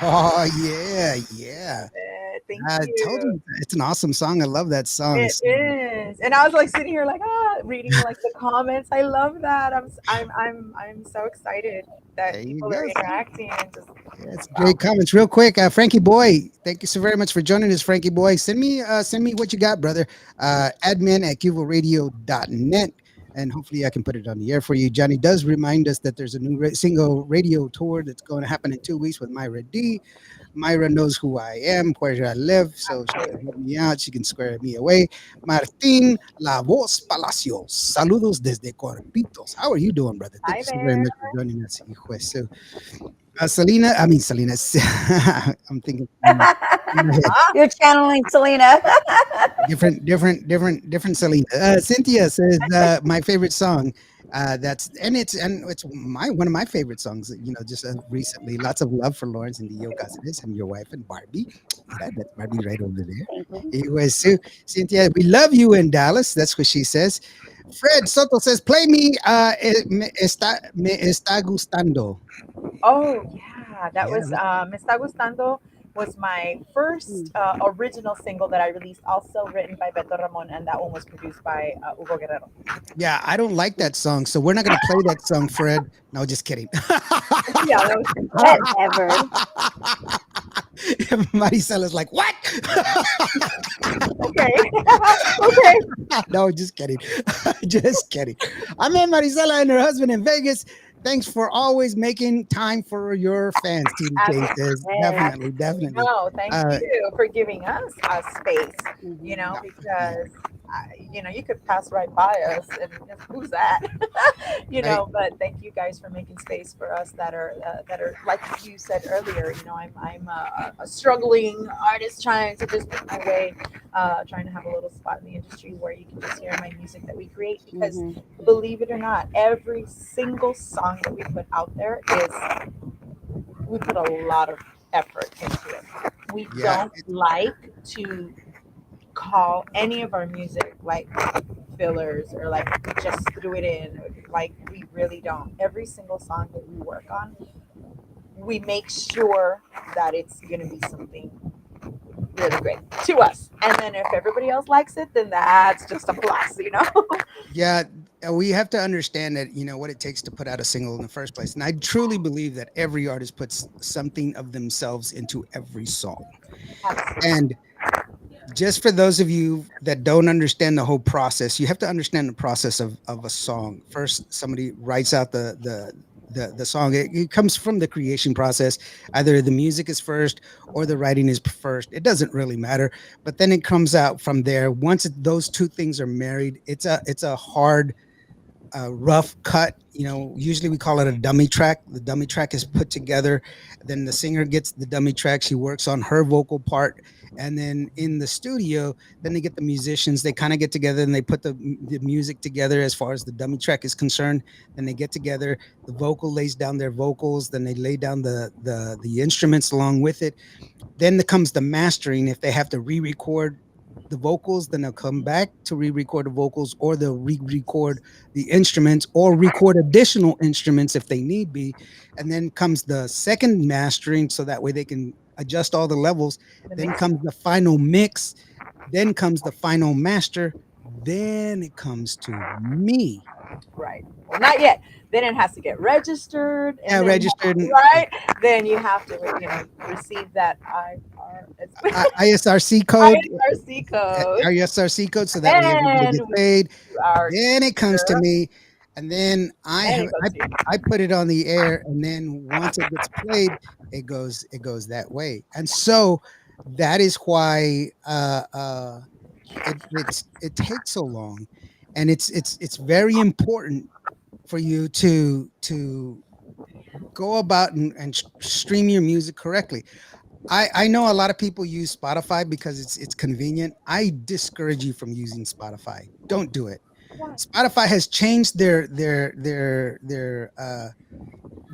Oh yeah, yeah.
Thank
I told
you.
you it's an awesome song. I love that song.
It is, and I was like sitting here like reading like the comments. I love that. I'm so excited
There
that
you
people are
go.
interacting and just
Yeah, it's
wow.
great comments. Real quick, Frankie Boy, thank you so very much for joining us, Frankie Boy. Send me what you got, brother. Admin@cuboradio.net, and hopefully I can put it on the air for you. Johnny does remind us that there's a new single radio tour that's going to happen in 2 weeks with Myra D. Myra knows who I am, where I live, so she can help me out. She can square me away. Martin La Voz Palacios, saludos desde Corpitos. How are you doing, brother? Thank
Hi
you so very
there.
much for joining us, hijo de su. Selena, I mean Selena. I'm thinking in my head.
You're channeling Selena.
Different Selena. Cynthia says my favorite song. It's my one of my favorite songs. Just recently, lots of love for Lawrence and Dio Casares and your wife and Barbie. Mira, that's Barbie right over there.
Thank you.
Anyway, Cynthia, we love you in Dallas. That's what she says. Fred Soto says, "Play me. Me está gustando."
Oh yeah, that
Yeah,
was Me Está Gustando was my first original single that I released, also written by Beto Ramon, and that one was produced by Hugo Guerrero.
yeah. I don't like that song, so we're not gonna play that song, Fred. No, just kidding.
Yeah, that was
Whatever.
Marisela's like, what?
okay. Okay.
No, just kidding. Just kidding. I met Marisela and her husband in Vegas. Thanks for always making time for your fans, TDK says.
Yes.
Definitely, definitely.
No, thank
Uh,
you for giving us a space.
Mhm.
yeah,
Because you could pass right by us and just, who's that?
right.
But thank you guys for making space for us that are like you said earlier. I'm a struggling artist trying to just make my way, trying to have a little spot in the industry where you can just hear my music that we create. Because
Mhm.
believe it or not, every single song that we put out there is we put a lot of effort into it. We
Yeah,
don't like to call any of our music like fillers or like we just threw it in. Like we really don't. Every single song that we work on, we make sure that it's gonna be something really great to us. And then if everybody else likes it, then that's just a plus.
yeah. We have to understand that, what it takes to put out a single in the first place. And I truly believe that every artist puts something of themselves into every song.
Absolutely.
And just for those of you that don't understand the whole process, you have to understand the process of a song. First, somebody writes out the song. It comes from the creation process. Either the music is first or the writing is first. It doesn't really matter. But then it comes out from there. Once those two things are married, it's a hard rough cut. Usually we call it a dummy track. The dummy track is put together. Then the singer gets the dummy track. She works on her vocal part. And then in the studio, then they get the musicians. They kind of get together and they put the music together as far as the dummy track is concerned. Then they get together. The vocal lays down their vocals. Then they lay down the instruments along with it. Then comes the mastering. If they have to re-record the vocals, then they'll come back to re-record the vocals, or they'll re-record the instruments, or record additional instruments if they need be. And then comes the second mastering, so that way they can adjust all the levels.
The
Then
mixing.
comes the final mix. Then comes the final master. Then it comes to me.
Right. Well, not yet. Then it has to get registered, and
Yeah,
then
registered
right, then you have to receive that
ISRC code.
IRC code,
ISRC code, so that way everybody
and
gets
we
paid.
do our
Then it comes to
signature,
me, and then
and it goes to you.
I put it on the air, and then once it gets played, it goes that way. And so that is why it takes so long, and it's very important for you to go about and stream your music correctly. I know a lot of people use Spotify because it's convenient. I discourage you from using Spotify. Don't do it.
Why?
Spotify has changed their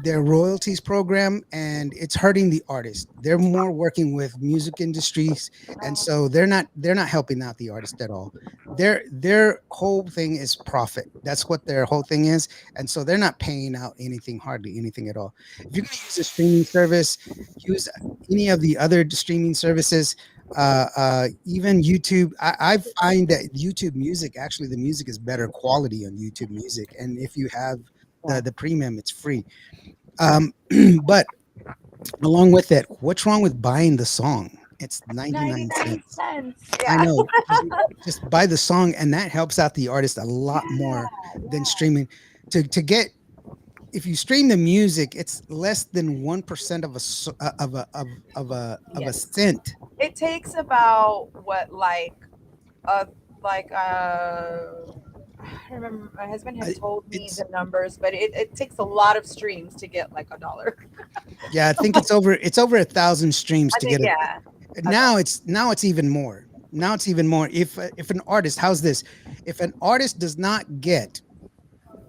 royalties program, and it's hurting the artist. They're more working with music industries, and so they're not helping out the artist at all. Their whole thing is profit. That's what their whole thing is, and so they're not paying out anything, hardly anything at all. If you're going to use a streaming service, use any of the other streaming services, even YouTube, I find that YouTube Music, actually, the music is better quality on YouTube Music, and if you have the premium, it's free. Um, but along with it, what's wrong with buying the song? It's 99
99
cents.
cents.
I
Yeah.
know. Just buy the song, and that helps out the artist a lot more
Yeah.
than streaming. To get, if you stream the music, it's less than 1% of a
Yes.
cent.
It takes about what, uh I remember my husband had
I,
told me
it's
the numbers, but it takes a lot of streams to get like a dollar.
Yeah, I think it's over 1,000 streams
I
to
think
get it.
yeah, a
Now it's even more. Now it's even more. If an artist, how's this? If an artist does not get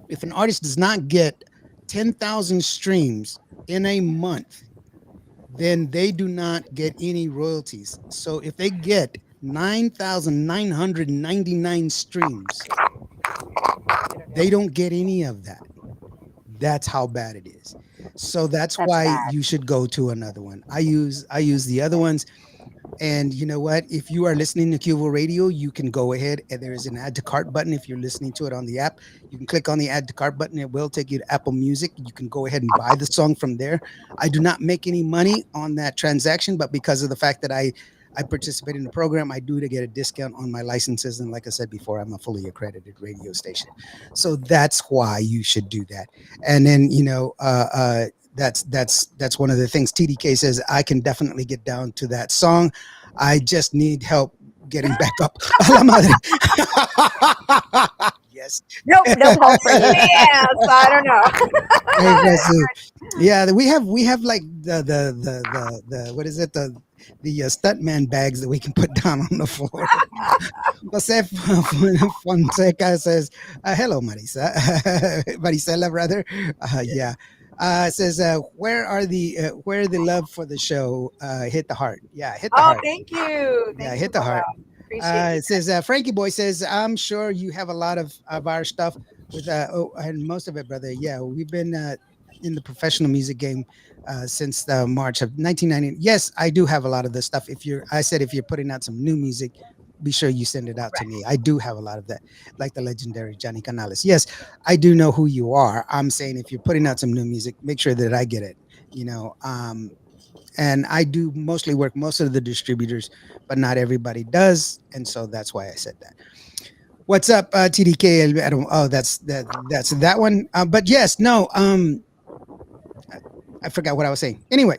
if an artist does not get 10,000 streams in a month, then they do not get any royalties. So if they get 9,999 streams, they don't get any of that. That's how bad it is. So that's
That's
why
bad.
you should go to another one. I use the other ones. And you know what? If you are listening to Cubo Radio, you can go ahead and there is an add to cart button. If you're listening to it on the app, you can click on the add to cart button. It will take you to Apple Music. You can go ahead and buy the song from there. I do not make any money on that transaction, but because of the fact that I participate in the program, I do to get a discount on my licenses. And like I said before, I'm a fully accredited radio station. So that's why you should do that. And then, that's one of the things TDK says. I can definitely get down to that song. I just need help getting back up. A la madre. Yes.
Nope, no hope for you.
yeah. So I don't know.
Hey, Presu. Yeah, we have like the what is it, the stuntman bags that we can put down on the floor. Jose Fonseca says, "Hello, Marisa, Marisela, rather. Yeah, it says, where the love for the show hit the heart. Yeah, hit the
Oh,
heart. Yeah,
thank you,
hit the
Baba.
heart.
Appreciate you.
It says, Frankie Boy says, I'm sure you have a lot of our stuff with and most of it, brother. Yeah, we've been in the professional music game since March of 1990. Yes, I do have a lot of this stuff. I said if you're putting out some new music, be sure you send it out to
Right.
me. I do have a lot of that, like the legendary Johnny Canales. Yes, I do know who you are. I'm saying if you're putting out some new music, make sure that I get it. You know, and I do mostly work most of the distributors, but not everybody does, and so that's why I said that. What's up, TDK? Oh, that's that one. But yes, no. I forgot what I was saying. Anyway,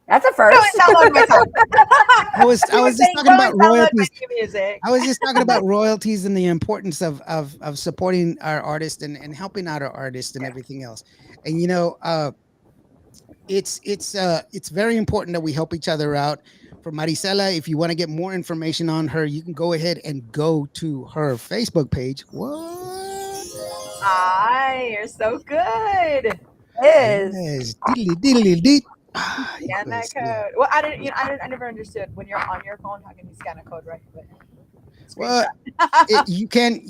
That's a
Go and
first.
download my song.
I was
You
I
were
was just
saying
talking
go
about
and download my
royalties.
new music.
I was just talking about royalties and the importance of supporting our artists and helping out our artists and everything else. And it's very important that we help each other out. For Marisela, if you want to get more information on her, you can go ahead and go to her Facebook page. What?
Ah, you're so good.
Is.
Yes. Diddly diddly dee. Ah,
Scan that
equals, yeah.
code. Well, I didn't. I never understood when you're on your phone. How can you scan a code, right? But
Well,
screenshot.
you can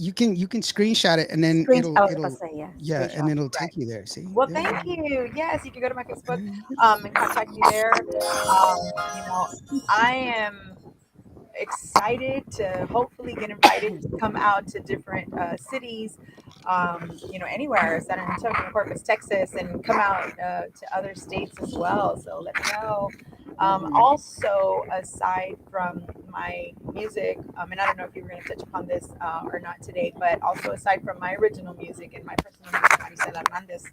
screenshot it and then
Screen.
it'll
I was about to
it'll
say, yeah.
yeah, and
Screenshot.
it'll
Right.
take you there. See?
Well,
There
thank
you
you. Yes, you can go to my Facebook
go.
and contact me there. You know, I am excited to hopefully get invited to come out to different cities, anywhere, San Antonio, Corpus, Texas, and come out to other states as well. So let me know. Also, aside from my music, and I don't know if you were going to touch upon this or not today, but also aside from my original music and my personal music, Marisela Hernandez,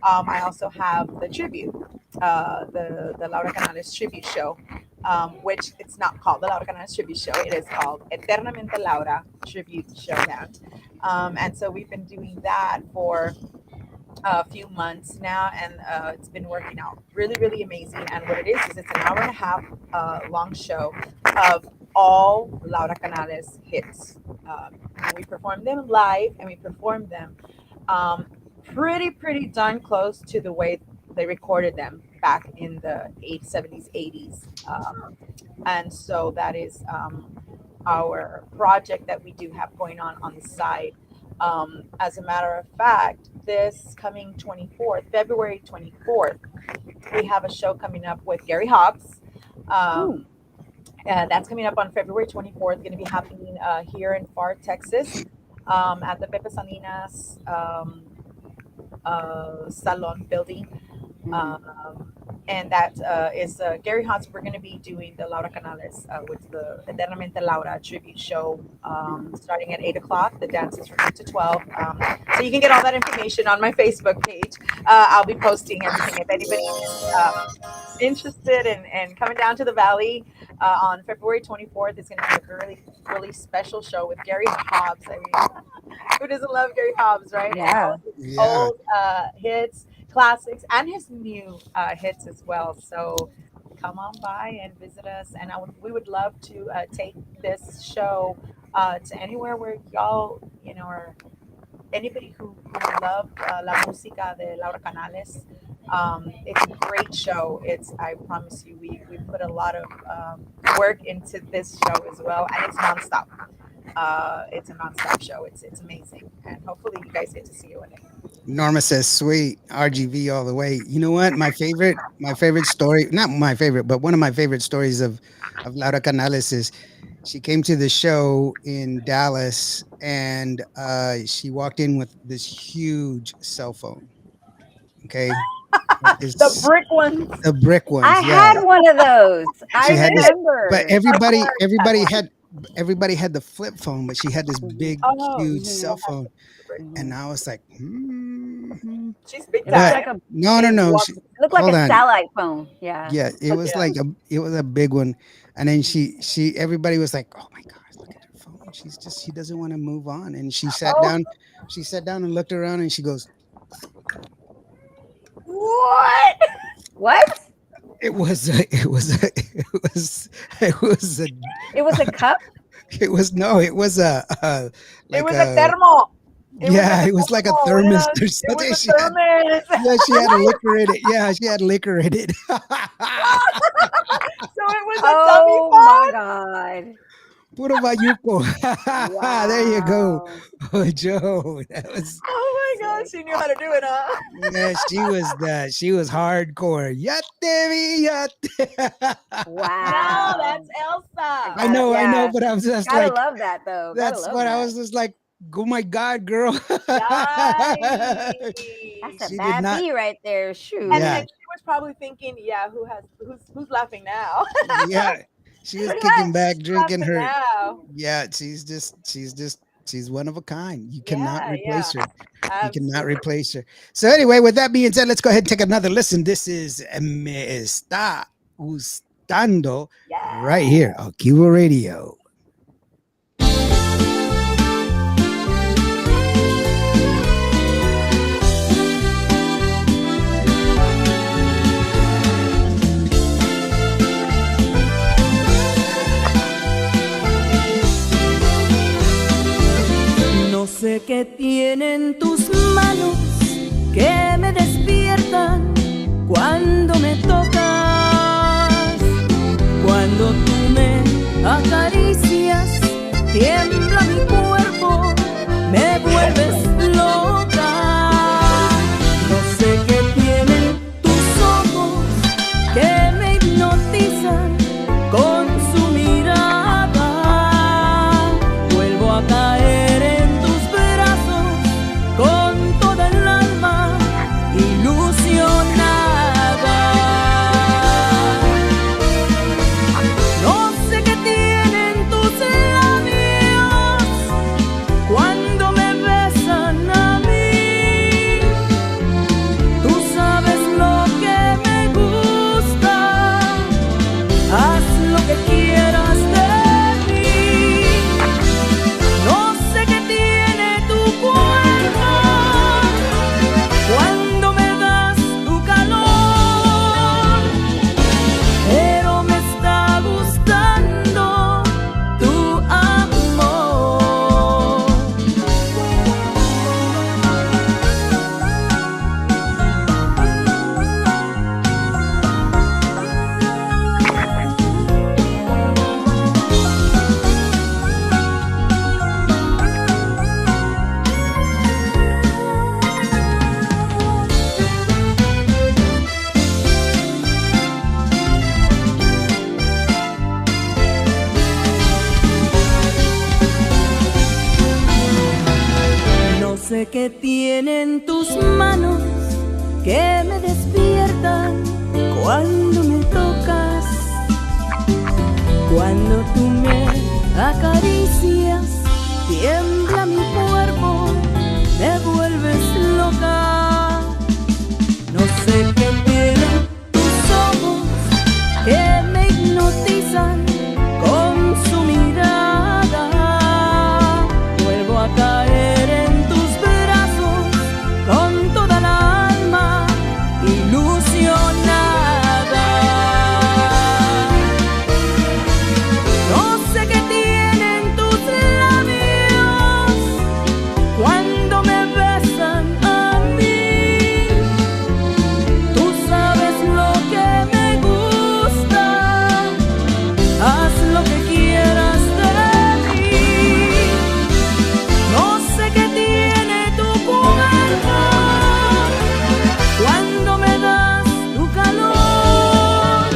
I also have the tribute, the Laura Canales tribute show, which it's not called the Laura Canales tribute show. It is called Eternamente Laura tribute showdown. And so we've been doing that for a few months now, and it's been working out really, really amazing. And what it is it's an hour and a half long show of all Laura Canales hits. And we perform them live, and we perform them um, pretty darn close to the way they recorded them back in the 70s, 80s. And so that is our project that we do have going on the side. As a matter of fact, this coming 24th, February 24th, we have a show coming up with Gary Hobbs.
Ooh.
That's coming up on February 24th, going to be happening here in Far, Texas, at the Pepe Salinas Salon building. And that is Gary Hobbs. We're going to be doing the Laura Canales with the Eternamente Laura tribute show starting at 8 o'clock. The dance is from 8 to 12. So you can get all that information on my Facebook page. I'll be posting everything. If anybody's interested in coming down to the Valley on February 24th, it's going to be a really, really special show with Gary Hobbs. I mean, who doesn't love Gary Hobbs, right?
Yeah.
Yeah.
Old hits, classics, and his new hits as well. So come on by and visit us, and we would love to take this show to anywhere where y'all, or anybody who love la música de Laura Canales. It's a great show. I promise you, we put a lot of work into this show as well, and it's nonstop. It's a nonstop show. It's amazing, and hopefully you guys get to see it one day.
Norma says, "Sweet RGV all the way." You know what? My favorite story, not my favorite, but one of my favorite stories of Laura Canales is she came to the show in Dallas, and she walked in with this huge cell phone. Okay,
The brick ones.
the brick ones.
I
Yeah,
had one of those. I
she had this,
remember.
but everybody had the flip phone, but she had this big, huge cell phone, and I was like,
She's big
It was
time.
like a
no. She,
it looked like
hold
a
on.
satellite phone. Yeah.
Yeah, it was
Yeah.
like it was a big one, and then everybody was like, "Oh my gosh, look at her phone! She doesn't want to move on." And she sat down, and looked around, and she goes,
What?
What?
It was a
Cup?
it was no, it was a like
It was a thermo.
it was like a thermos or
It
something.
was a thermos.
She had liquor in it. Yeah, she had liquor in it.
So it was a
Oh
dummy
my God.
Puro bayuco. There you go.
Wow.
Oh, Joe, that was.
Oh my gosh, she knew how to do it, huh?
Yeah, she was hardcore. Yate vi, yate.
Wow.
No, that's Elsa.
I know,
Yeah.
but I was just
Gotta
like,
love that though. Gotta
that's
love
what I
that.
was just like. Oh my God, girl.
That's a
She did
bad
not-
B right there. Shoot.
And,
Yeah.
and she was probably thinking, yeah, who's laughing now?
Yeah, she was
Pretty
kicking
much.
back,
Who's
drinking
laughing
her.
now?
Yeah, she's one of a kind. You cannot
Yeah,
replace her. You cannot
Absolutely.
replace her. So anyway, with that being said, let's go ahead and take another listen. This is Me Está Gustando
Yeah.
right here on Cuba Radio.
No sé qué tienen tus manos que me despiertan cuando me tocas, cuando tú me acaricias, tiembla mi cuerpo, me vuelves loca. No sé qué tienen tus ojos que me hipnotizan con su mirada, vuelvo a caer en tus brazos con toda el alma ilusionada. No sé qué tienen tus labios cuando me tocas, cuando tú me acaricias, tiembla mi cuerpo, me vuelves loca. No sé qué tienen tus ojos que me hipnotizan con su mirada. Vuelvo a caer en tus brazos con toda la alma ilusionada. No sé qué tienen tus labios cuando me besan a mí. Tú sabes lo que me gusta, haz lo que quieras de mí. No sé qué tiene tu cuerpo cuando me das tu calor,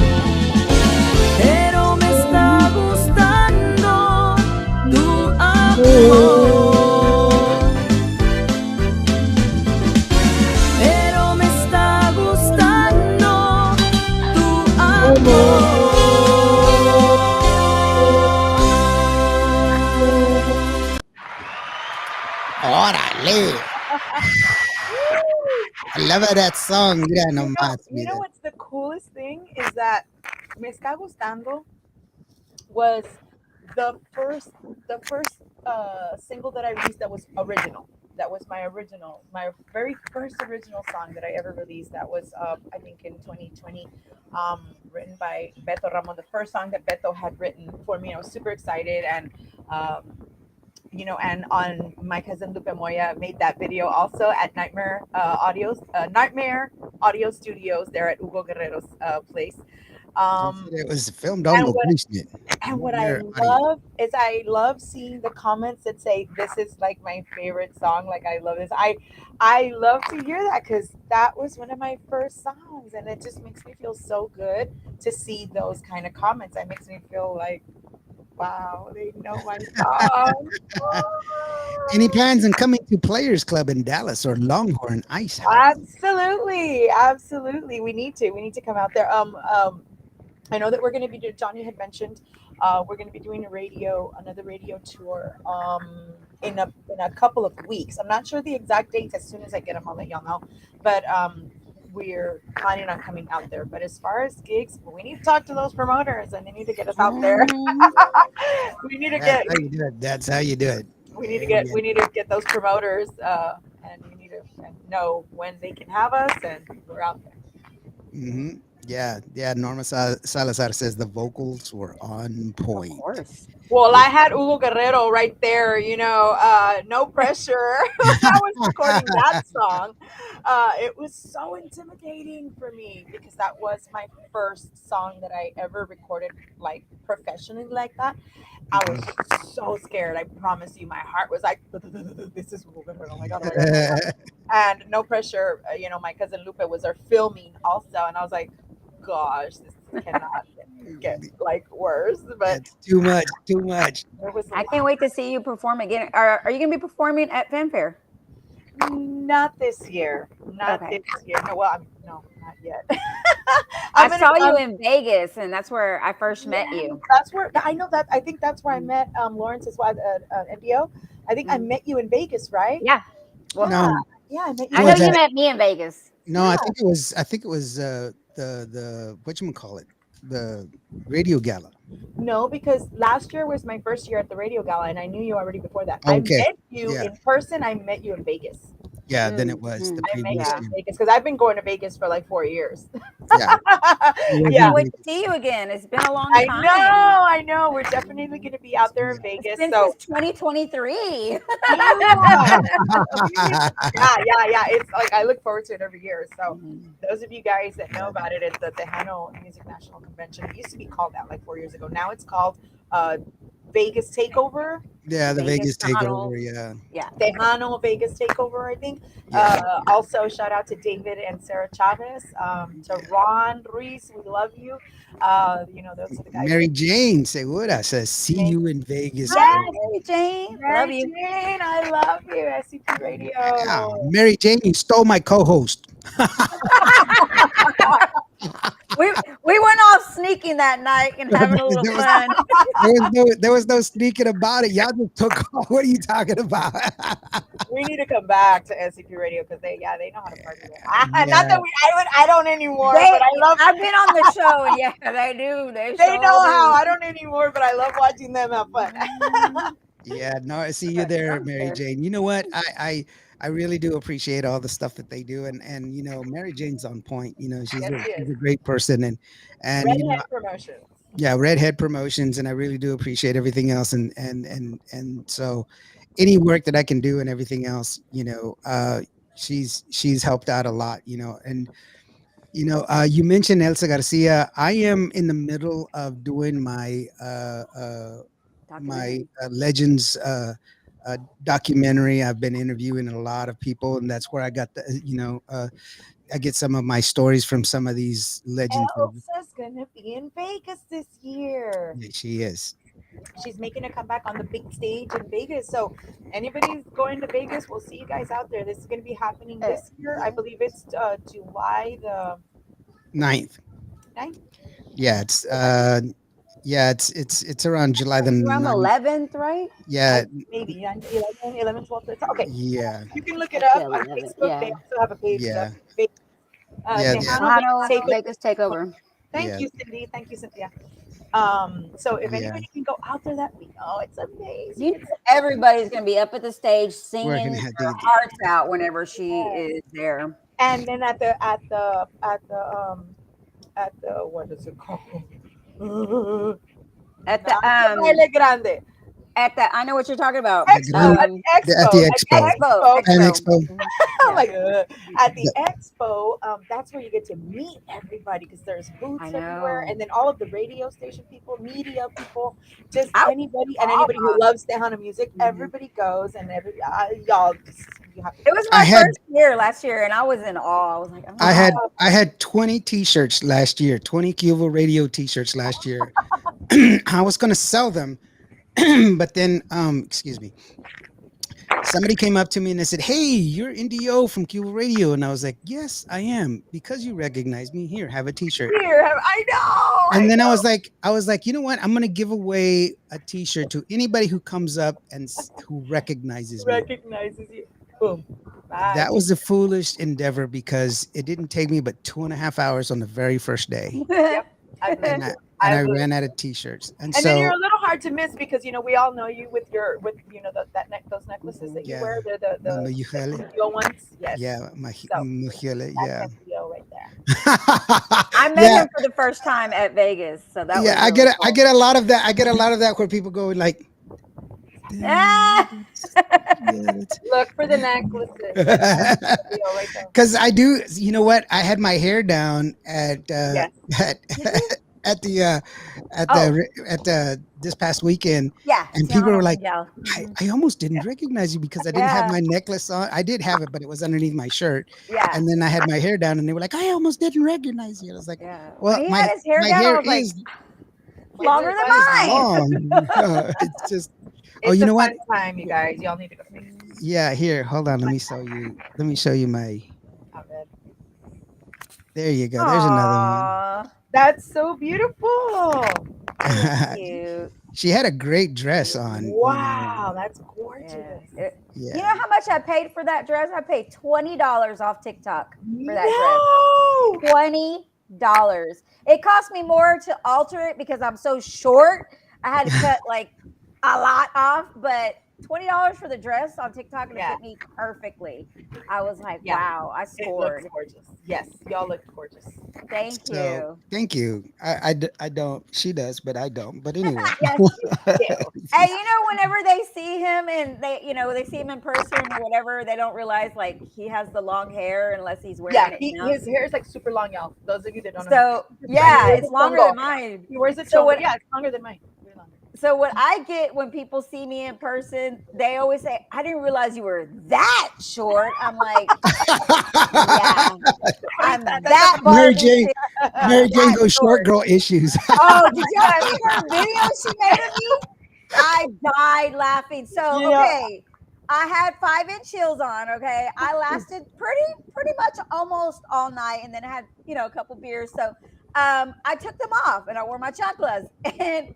pero me está gustando tu amor. Pero me está gustando tu amor.
Órale. I love how that song. Yeah, no más.
You know what's the coolest thing is that Me Está Gustando was the first single that I released that was original. That was my very first original song that I ever released. That was I think in 2020, written by Beto Ramon. The first song that Beto had written for me. I was super excited, and and on my cousin Lupe Moya made that video also at Nightmare Audio Studios there at Hugo Guerrero's place.
It was filmed on
and what,
location.
and what I
Nightmare Audio.
love is I love seeing the comments that say this is like my favorite song. Like I love this. I love to hear that because that was one of my first songs, and it just makes me feel so good to see those kind of comments. It makes me feel like, wow, they know my song.
Any plans on coming to Players Club in Dallas or Longhorn Ice House?
Absolutely. We need to come out there. I know that we're going to be doing, Johnny had mentioned, we're going to be doing another radio tour in a couple of weeks. I'm not sure the exact dates. As soon as I get them, I'll let y'all know. But we're planning on coming out there. But as far as gigs, we need to talk to those promoters, and they need to get us out there. We need to
That's how you do it. That's how you do it.
we need to get those promoters, and we need to know when they can have us, and we're out there.
Mm-hmm. Yeah. Norma Salazar says the vocals were on point.
Of course.
Well, I had Hugo Guerrero right there, no pressure. I was recording that song. It was so intimidating for me because that was my first song that I ever recorded like professionally like that. I was so scared. I promise you, my heart was like, this is Hugo Guerrero. Oh my God. And no pressure. My cousin Lupe was there filming also. And I was like, gosh, this cannot get like worse. But
It's too much.
it was
I can't wait to see you perform again. Are you going to be performing at Fanfare?
not this year. Not
Okay.
this year. No, well, no, not yet.
I saw you in Vegas, and that's where I first met you.
That's where I know that. I think that's where I met Lawrence's wife at NBO. I think I met you in Vegas, right?
Yeah. Well,
No,
Yeah, I met you.
I know
Was
you
that-
met me in Vegas.
no, I think it was the whatchamacallit, the radio gala.
No, because last year was my first year at the radio gala, and I knew you already before that.
Okay.
I met you
Yeah.
in person. I met you in Vegas.
Yeah, then it was the
I met
previous
you
year.
in Vegas because I've been going to Vegas for like 4 years.
Yeah.
I
Yeah.
can't wait to see you again. It's been a long time.
I know. We're definitely going to be out there in Vegas.
It's been
So
since 2023.
yeah. It's like I look forward to it every year. So those of you guys that know about it, it's the Tejano Music National Convention. It used to be called that like 4 years ago. Now it's called Vegas Takeover.
Yeah, the Vegas
Vegas
takeover. Yeah.
Tejano Vegas Takeover, I think.
Yeah.
Also, shout out to David and Sarah Chavez, to Ron Ruiz, we love you. Those are the guys.
Mary Jane Segura says, "See you in Vegas."
Hi,
girl."
Mary Jane.
Mary
Love you.
Jane, I love you, SCP Radio.
Yeah. Mary Jane, you stole my co-host.
dancing that night and having a little
there was
fun.
no sneaking about it. Y'all just took off. What are you talking about?
We need to come back to SCP Radio because they know how to party there. Not
Yeah.
that I don't anymore, but I love.
I've been on the show, and yeah, they do. They
They
sure
know how.
do.
I don't anymore, but I love watching them have fun.
Yeah, no, I see you there, Mary Jane. You know what? I really do appreciate all the stuff that they do, and Mary Jane's on point.
Yes, she
She's
is.
a great person, and
Redhead Promotions.
yeah, Redhead Promotions, and I really do appreciate everything else, and so any work that I can do and everything else, she's helped out a lot, and you mentioned Elsa Garcia. I am in the middle of doing my
Documentary.
Legends documentary. I've been interviewing a lot of people, and that's where I got I get some of my stories from some of these legends.
Elsa's gonna be in Vegas this year.
Yeah, she is.
She's making a comeback on the big stage in Vegas. So anybody's going to Vegas, we'll see you guys out there. This is going to be happening this year. I believe it's July the
9th.
9th.
Yeah, it's around July the
Around
9th.
11th, right?
Yeah,
Maybe 11, 12, 13. Okay.
yeah,
You can look it up on
11,
Facebook.
yeah.
They also have a page.
yeah,
Tejano
Tejano,
Vegas
Vegas Takeover.
Thank
Yeah.
you, Cindy. Thank you, Cynthia. So if
Yeah.
anybody can go out there that week, oh, it's amazing.
You know, everybody's going to be up at the stage
We're
singing
gonna have
their
to.
hearts out whenever she is there.
And then at the what is it called?
At the
Baile Grande.
I know what you're talking about.
Expo,
At the expo. An expo.
I'm like, at the expo, that's where you get to meet everybody because there's booths
I know.
everywhere, and then all of the radio station people, media people, just
Ow.
anybody and anybody who loves Tejano music. Everybody goes, and y'all, you have to.
It was
I
my
had-
first year last year, and I was in awe. I was like, oh my
I had
God.
20 T-shirts last year. 20 Cuba Radio T-shirts last year. I was gonna sell them, but then excuse me. Somebody came up to me and they said, "Hey, you're NDO from Cuba Radio," and I was like, "Yes, I am. Because you recognize me. Here, have a T-shirt."
I know.
And then I was like, you know what? I'm gonna give away a T-shirt to anybody who comes up and who recognizes me.
Recognizes you. Boom. Bye.
That was a foolish endeavor because it didn't take me but 2.5 hours on the very first day,
I believe
and
it.
I
believe
ran out of T-shirts. And
And then
so
you're a little hard to miss because we all know you with those necklaces that you
Yeah.
wear. They're the
Mujuele.
Yo ones. Yes.
Yeah, my
So,
Mujuele,
that's
yeah.
SEO right there.
I met
Yeah,
him for the first time at Vegas, so that
yeah.
was
I
really
get it.
cool.
I get a lot of that. I get a lot of that where people go like,
Ah!
Look for the necklaces. That's SEO right there.
because I do. You know what? I had my hair down at
Yes.
at the this past weekend,
Yeah.
and people were like,
Yeah.
I almost didn't recognize you because I didn't have my necklace on. I did have it, but it was underneath my shirt.
Yeah.
And then I had my hair down, and they were like, I almost didn't recognize you. I was like,
Yeah.
well,
When he
my
had his hair
my
down, I
hair
was like,
is
longer than mine.
long. It's just. Oh,
It's
you
a
know what?
fun time, you guys. Y'all need to go.
Yeah, here, hold on. Let me show you. Let me show you my.
Not bad.
There you go. There's another
Aw,
That's so beautiful.
cute.
She had a great dress on.
Wow, that's gorgeous.
Yeah.
Yeah.
You know how much I paid for that dress? I paid $20 off TikTok for that
No!
dress. $20. It cost me more to alter it because I'm so short. I had to cut like a lot off, but $20 for the dress on TikTok and it fit me perfectly. I was like, wow, I
It
scored.
looks gorgeous. Yes, y'all look gorgeous.
Thank
So,
you.
thank you. I don't. She does, but I don't. But anyway.
Yes, you do. Hey, whenever they see him and they see him in person or whatever, they don't realize like he has the long hair unless he's wearing it.
His hair is like super long, y'all. Those of you that don't know.
So yeah, it's longer than mine.
He wears it
So
so yeah, it's longer than mine. Way longer.
So what I get when people see me in person, they always say, "I didn't realize you were that short." I'm like, yeah, I'm that
Mary
Barbie.
Jane, Mary Jane
that
goes short
short.
girl issues.
Oh, did y'all see her video she made of me? I died laughing. So okay, I had 5-inch heels on. Okay, I lasted pretty much almost all night, and then I had a couple beers. So I took them off and I wore my chanclas. And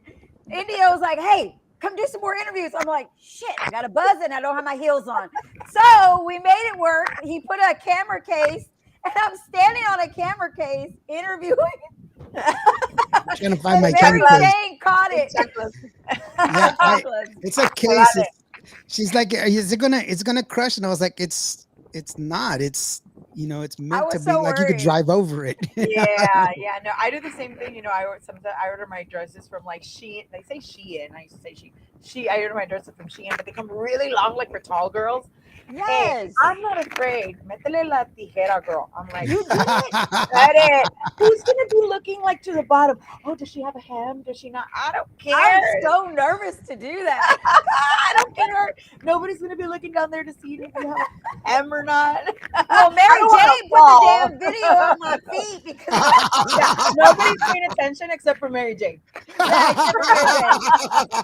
India was like, "Hey, come do some more interviews." I'm like, "Shit, I got a buzz and I don't have my heels on." So we made it work. He put a camera case, and I'm standing on a camera case interviewing.
Trying to find
And
my
Mary
camera case.
Jane caught it.
Yeah,
Chanclas.
it's a
I love
case. She's like, is it gonna? It's gonna crush, and I was like, it's not. It's it's
I
meant to
was
be
so
like you could
worried.
drive over it.
Yeah. No, I do the same thing. Sometimes I order my dresses from like Shein. They say Shein. I used to say she. I order my dresses from Shein, but they come really long, like for tall girls. Hey,
Yes.
I'm not afraid. Métele la tijera, girl. I'm like,
You did it.
cut it. Who's gonna be looking like to the bottom? Oh, does she have a hem? Does she not? I don't
I'm
care.
so nervous to do that.
I don't care. Nobody's gonna be looking down there to see if you have a hem or not.
Well,
I
Mary
don't wanna
Jane put the
fall.
damn video on my feet because
Yeah, nobody's paying attention except for Mary Jane.
yeah, except for Mary Jane.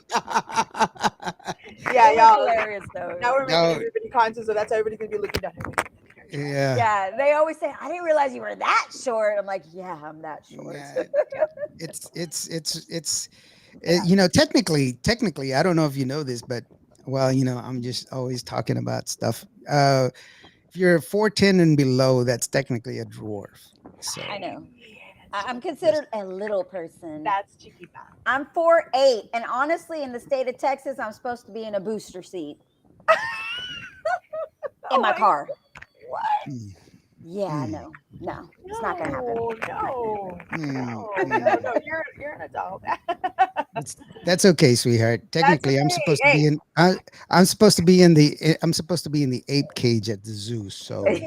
Yeah,
It was
y'all.
hilarious though.
Now we're making
No,
everybody conscious, so that's how everybody's gonna be looking down.
yeah,
Yeah, they always say, "I didn't realize you were that short." I'm like, "Yeah, I'm that short."
yeah. It's technically, I don't know if you know this, but well, I'm just always talking about stuff. If you're 4'10" and below, that's technically a dwarf. So
I know. I'm
just
considered a little person.
That's chiquita.
I'm 4'8", and honestly, in the state of Texas, I'm supposed to be in a booster seat in my car.
What?
mm,
Yeah,
mm,
no, it's not gonna happen.
No. You're an adult.
that's okay, sweetheart. Technically, I'm
okay.
supposed to
Hey.
be in. I'm supposed to be in the. I'm supposed to be in the ape cage at the zoo. So.
And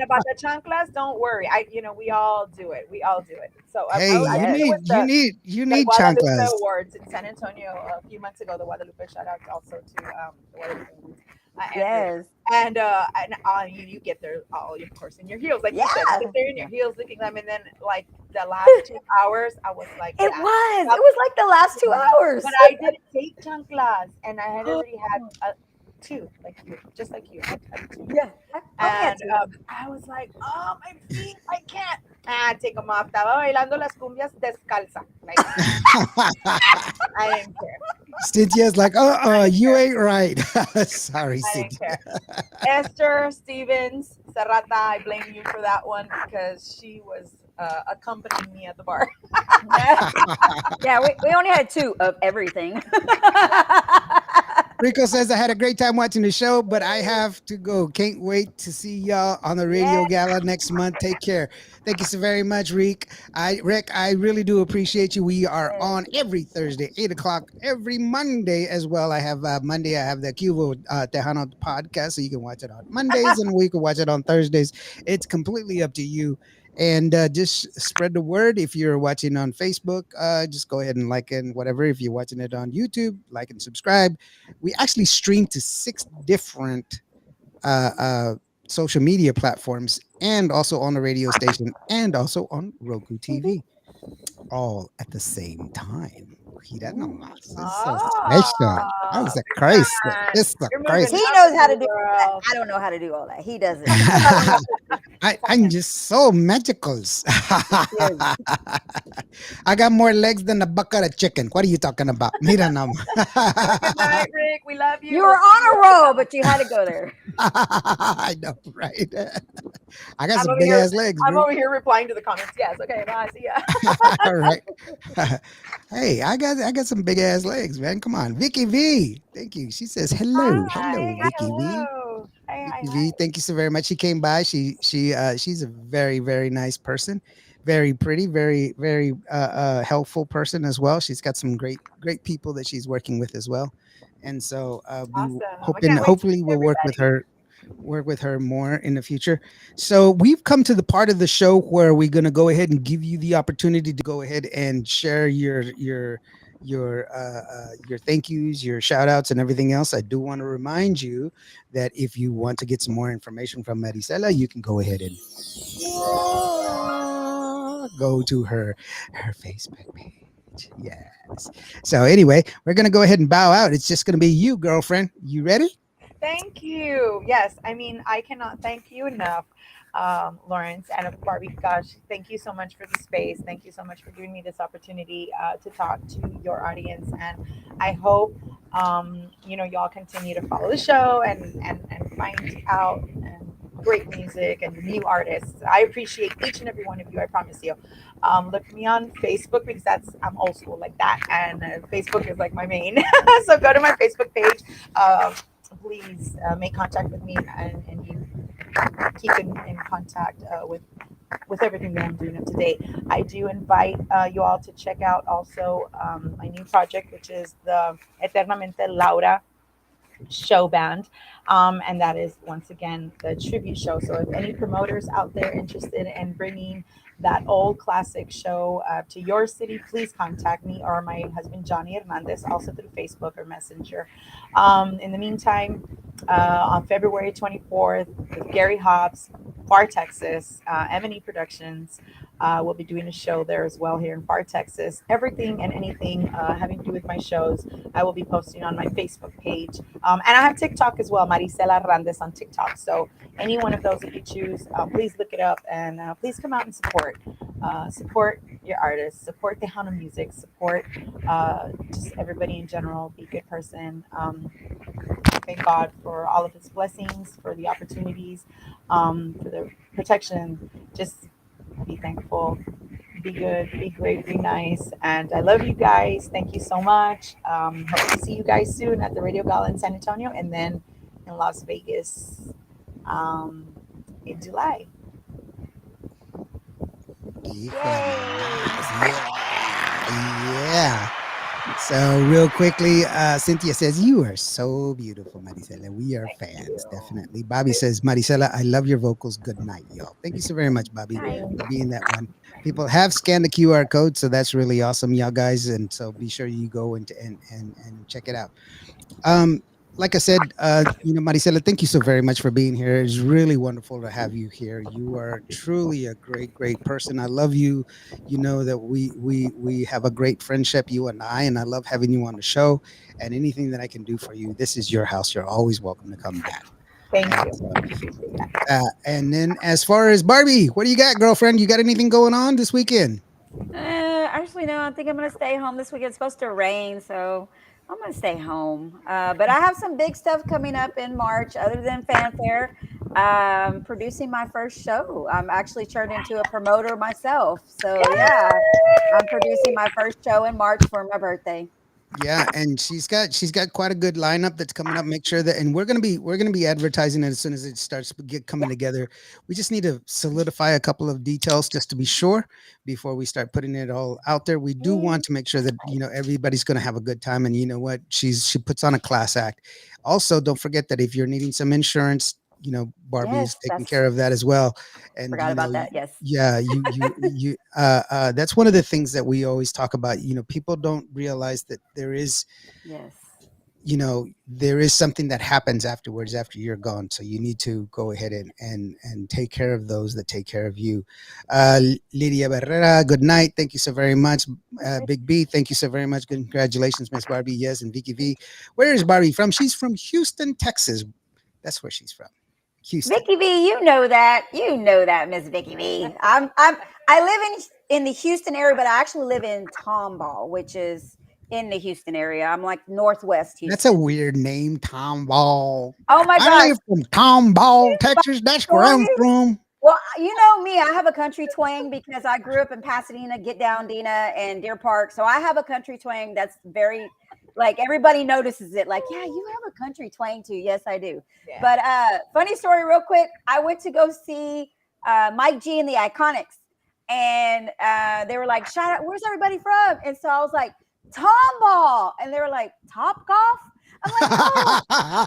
about the chanclas, don't worry. We all do it. We all do it. So
Hey,
I
you
did it
Yes.
need
with
you need you
the
need
Guadalupe
chanclas.
Awards in San Antonio a few months ago. The Guadalupe shout out also to the Guadalupe Awards. Andrew.
Yes.
And you get there all, of course, in your heels, like you said. You
Yeah.
get there in your heels, looking at them, and then like the last 2 hours, I was like,
It
yeah.
was. It was like the last 2 hours.
But I didn't take chanclas, and I had already had two, like you, just like you. I had two.
Yeah.
And I was like, oh, my feet, I can't. Take them off. Estaba bailando las cumbias descalza. Like, I didn't care.
Cynthia's like, you ain't right. Sorry,
I didn't
Cynthia.
care. Esther Stevens, Serrata, I blame you for that one because she was accompanying me at the bar.
Yeah, we only had 2 of everything.
Rico says I had a great time watching the show, but I have to go. Can't wait to see y'all on the radio
Yeah.
gala next month. Take care. Thank you so very much, Rick. Rick, I really do appreciate you. We are on every Thursday, 8 o'clock, every Monday as well. I have Monday, I have the Cubo Tejano podcast, so you can watch it on Mondays and we can watch it on Thursdays. It's completely up to you. And just spread the word. If you're watching on Facebook, just go ahead and like and whatever. If you're watching it on YouTube, like and subscribe. We actually stream to 6 different social media platforms and also on the radio station and also on Roku TV, all at the same time. Mira nomás. This is so special. That's a crazy. This is
You're
crazy.
moving
He knows how to do that.
girl.
I don't know how to do all that. He does it.
I'm just so magical. I got more legs than a bucket of chicken. What are you talking about? Mira nomás.
Good night, Rick. We love you.
You were on a roll, but you had to go there.
I know, right? I got
I'm
some
over
big
here-
ass legs,
I'm
bro.
over here replying to the comments. Yes. Okay. Bye. See ya.
All right. Hey, I got some big ass legs, man. Come on, Vicky V. Thank you. She says hello, hello, Vicky V.
Hello. Hey, hi,
Vicky V. Thank you so very much. She came by. She's a very very nice person, very pretty, very helpful person as well. She's got some great people that she's working with as well, and so we
Awesome. I can't wait to
hopefully
meet
we'll work with her more in the future. So we've come to the part of the show where we're going to go ahead and give you the opportunity to go ahead and share your thank yous, your shout outs and everything else. I do want to remind you that if you want to get some more information from Marisela, you can go ahead and go to her Facebook page. Yes. So anyway, we're going to go ahead and bow out. It's just going to be you, girlfriend. You ready?
Thank you. Yes, I mean, I cannot thank you enough. Lawrence, and of Barbie. Gosh, thank you so much for the space. Thank you so much for giving me this opportunity to talk to your audience. And I hope y'all continue to follow the show and find out great music and new artists. I appreciate each and every one of you. I promise you. Look me on Facebook because I'm old school like that, and Facebook is like my main. So go to my Facebook page. Please make contact with me, and you keep in contact with everything that I'm doing up to date. I do invite you all to check out also my new project, which is the Eternamente Laura show band. And that is once again the tribute show. So if any promoters out there interested in bringing that old classic show to your city, please contact me or my husband Johnny Hernandez, also through Facebook or Messenger. In the meantime, on February 24th, with Gary Hobbs, Far Texas, M&E Productions. We'll be doing a show there as well here in Far Texas. Everything and anything having to do with my shows, I will be posting on my Facebook page. And I have TikTok as well, Marisela Hernandez on TikTok. So any one of those that you choose, please look it up and please come out and support. Support your artists, support Tejano music, support just everybody in general. Be a good person. Thank God for all of his blessings, for the opportunities, for the protection. Just be thankful, be good, be great, be nice. And I love you guys. Thank you so much. Hope to see you guys soon at the Radio Gala in San Antonio and then in Las Vegas in July.
Yeah. So real quickly, Cynthia says, you are so beautiful, Marisela. We are fans, definitely. Bobby says, Marisela, I love your vocals. Good night, y'all. Thank you so very much, Bobby, for being that one. People have scanned the QR code, so that's really awesome, y'all guys. And so be sure you go and check it out. Like I said, Marisela, thank you so very much for being here. It's really wonderful to have you here. You are truly a great person. I love you. You know that we have a great friendship, you and I love having you on the show. And anything that I can do for you, this is your house. You're always welcome to come back.
Thank
And,
you.
and then as far as Barbie, what do you got, girlfriend? You got anything going on this weekend?
Actually, no. I think I'm gonna stay home this week. It's supposed to rain, so I'm gonna stay home. But I have some big stuff coming up in March. Other than fanfare, producing my first show. I'm actually turned into a promoter myself. So yeah, I'm producing my first show in March for my birthday.
Yeah, and she's got quite a good lineup that's coming up. Make sure that, and we're gonna be advertising it as soon as it starts coming together. We just need to solidify a couple of details just to be sure before we start putting it all out there. We do want to make sure that everybody's gonna have a good time, and you know what, she puts on a class act. Also, don't forget that if you're needing some insurance, Barbie is
Yes,
taking
that's
care of that as well. And
forgot about that. Yes.
yeah, that's one of the things that we always talk about. People don't realize that
Yes.
there is something that happens afterwards after you're gone. So you need to go ahead and take care of those that take care of you. Lydia Barrera, good night. Thank you so very much. Big B, thank you so very much. Congratulations, Miss Barbie. Yes, and Vicky V. Where is Barbie from? She's from Houston, Texas. That's where she's from. Houston.
Vicky V, you know that. You know that, Miss Vicky V. I live in the Houston area, but I actually live in Tomball, which is in the Houston area. I'm like Northwest
That's a
Houston.
weird name, Tomball.
Oh my
I
gosh.
live from Tomball, Texas. That's where I'm
Story.
from.
Well, you know me, I have a country twang because I grew up in Pasadena, Get Down, Dina, and Deer Park. So I have a country twang that's very, like, everybody notices it. Like, yeah, you have a country twang too. Yes, I do.
Yeah.
But funny story, real quick. I went to go see Mike G and the Iconics, and they were like, "Shout out, where's everybody from?" And so I was like, "Tomball," and they were like, "Top Golf." I'm like, "No."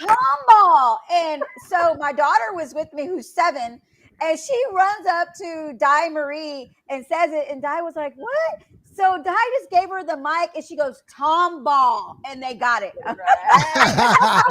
Tomball. And so my daughter was with me, who's 7, and she runs up to Di Marie and says it. And Di was like, "What?" So Di just gave her the mic and she goes, "Tomball," and they got it.
Right. I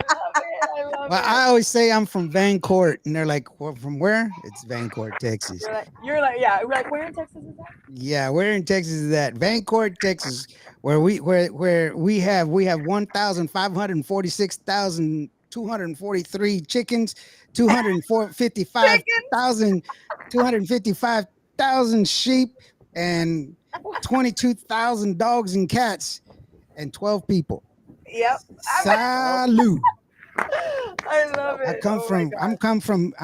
love it. I love
Well,
it.
I always say I'm from Vancourt, and they're like, well, "From where?" It's Vancourt, Texas.
Yeah. We're like, where in Texas is that?
Yeah, where in Texas is that? Vancourt, Texas, where we have 1,546,000 243 chickens, 255,000 255,000 sheep, and 22,000 dogs and cats, and 12 people.
Yep.
Salute.
I love it.
I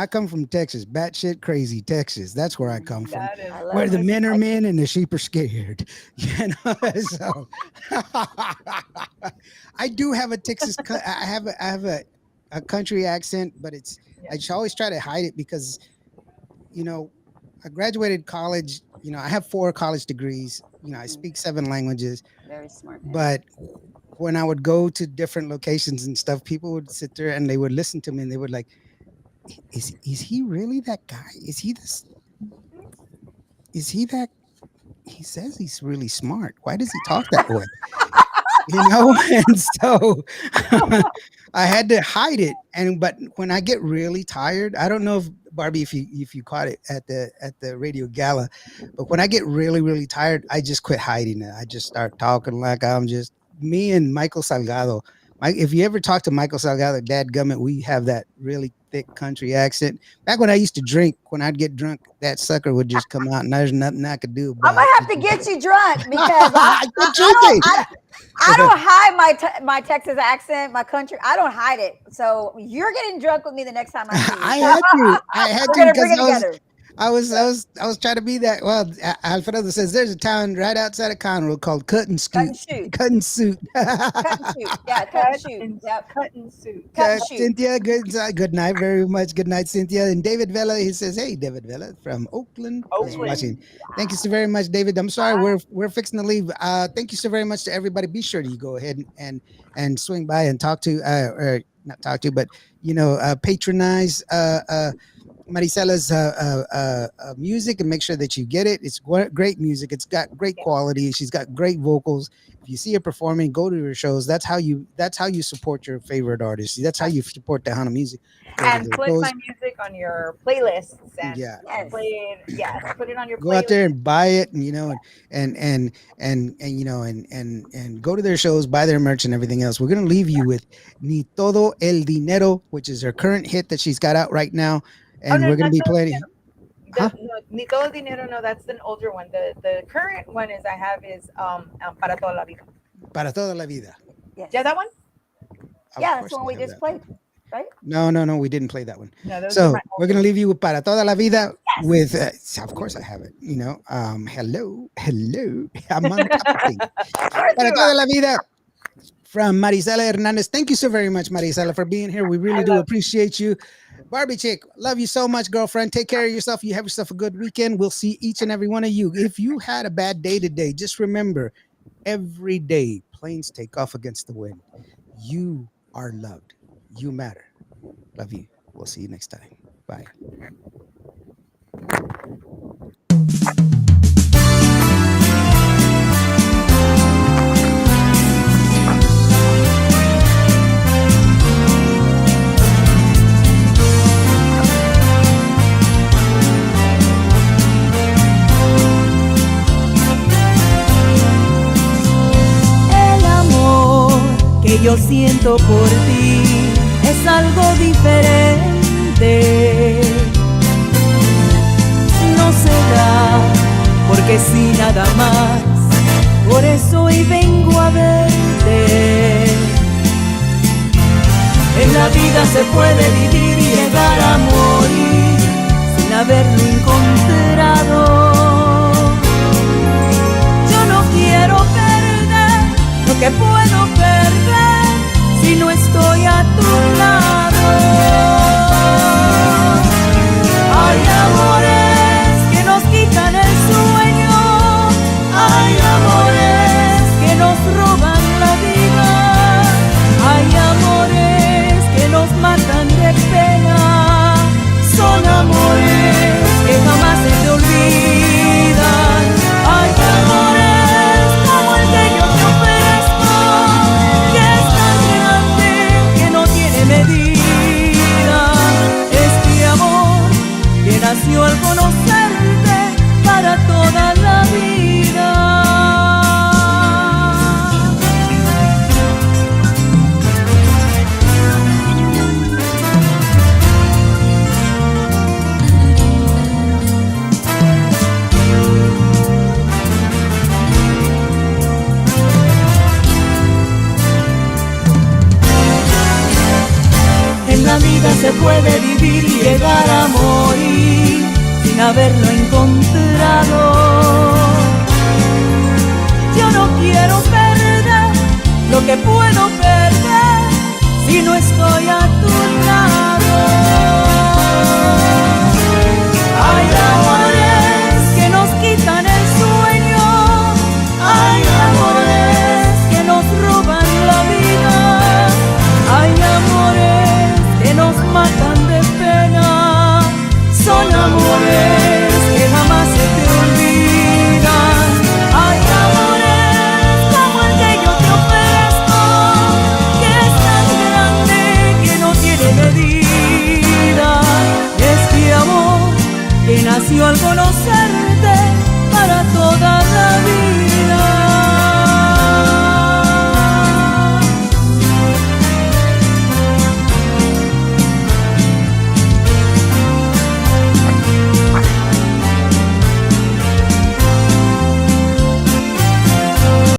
come from Texas, batshit crazy Texas. That's where I come from.
That is
Where the men are men and the sheep are scared. You know, so I do have a Texas. I have a country accent, but it's I just always try to hide it because, you know, I graduated college. You know, I have 4 college degrees. You know, I speak 7 languages.
Very smart. Man.
But when I would go to different locations and stuff, people would sit there and they would listen to me and they would like, is he really that guy? Is he this? Is he that? He says he's really smart. Why does he talk that way? You know, and so I had to hide it. But when I get really tired, I don't know if Barbie, if you caught it at the radio gala, but when I get really, really tired, I just quit hiding it. I just start talking like I'm just me and Michael Salgado. If you ever talk to Michael Salgado, dadgummit, we have that really thick country accent. Back when I used to drink, when I'd get drunk, that sucker would just come out and there's nothing I could do about it.
I might have to get you drunk because I don't hide my Texas accent, my country. I don't hide it. So you're getting drunk with me the next time I see you.
I had to because I was trying to be that. Well, Alfredo says there's a town right outside of Conroe called Cut and Suit. Cut and Suit.
Yeah, Cut and Shoot. Yep.
Cut and Suit.
Cynthia, good night, very much. Good night, Cynthia. And David Vela, he says, hey, David Vela from Oakland. Watching. Thank you so very much, David. I'm sorry, we're fixing to leave. Thank you so very much to everybody. Be sure to go ahead and swing by and talk to, or not talk to, but patronize Marisela's music and make sure that you get it. It's great music. It's got great quality. She's got great vocals. If you see her performing, go to her shows. That's how you support your favorite artist. That's how you support Tejano music.
And put my music on your playlists and put it on your
go out there and buy it, and and go to their shows, buy their merch and everything else. We're gonna leave you with Ni Todo El Dinero, which is her current hit that she's got out right now. And we're going to be playing.
Ni Todo Dinero, no, that's an older one. The current one is Para Toda la Vida.
Para Toda la Vida.
Yes.
Yeah, that one?
Yeah, that's the one we just played, right?
No, we didnidn't play that one.
No,
so we're going to leave you with Para Toda la Vida with, of course I have it, hello. I'm on top of things. Para Toda la Vida from Marisela Hernandez. Thank you so very much, Marisela, for being here. We really do appreciate you. Barbie chick, love you so much, girlfriend. Take care of yourself. You have yourself a good weekend. We'll see each and every one of you. If you had a bad day today, just remember, every day planes take off against the wind. You are loved. You matter. Love you. We'll see you next time. Bye.
Que yo siento por ti es algo diferente. No será porque sí nada más, por eso hoy vengo a verte. En la vida se puede vivir y llegar a morir sin haberlo encontrado. Yo no quiero perder lo que puedo perder si no estoy a tu lado. Hay amores que nos quitan el sueño, hay amores que nos roban la vida, hay amores que nos matan de pena, son amores que jamás se te olvidan. Hay amores como el que yo te ofrezco, que es tan grande que no tiene medida. puede vivir y llegar a morir sin haberlo encontrado. Yo no quiero perder lo que puedo perder si no estoy a tu lado.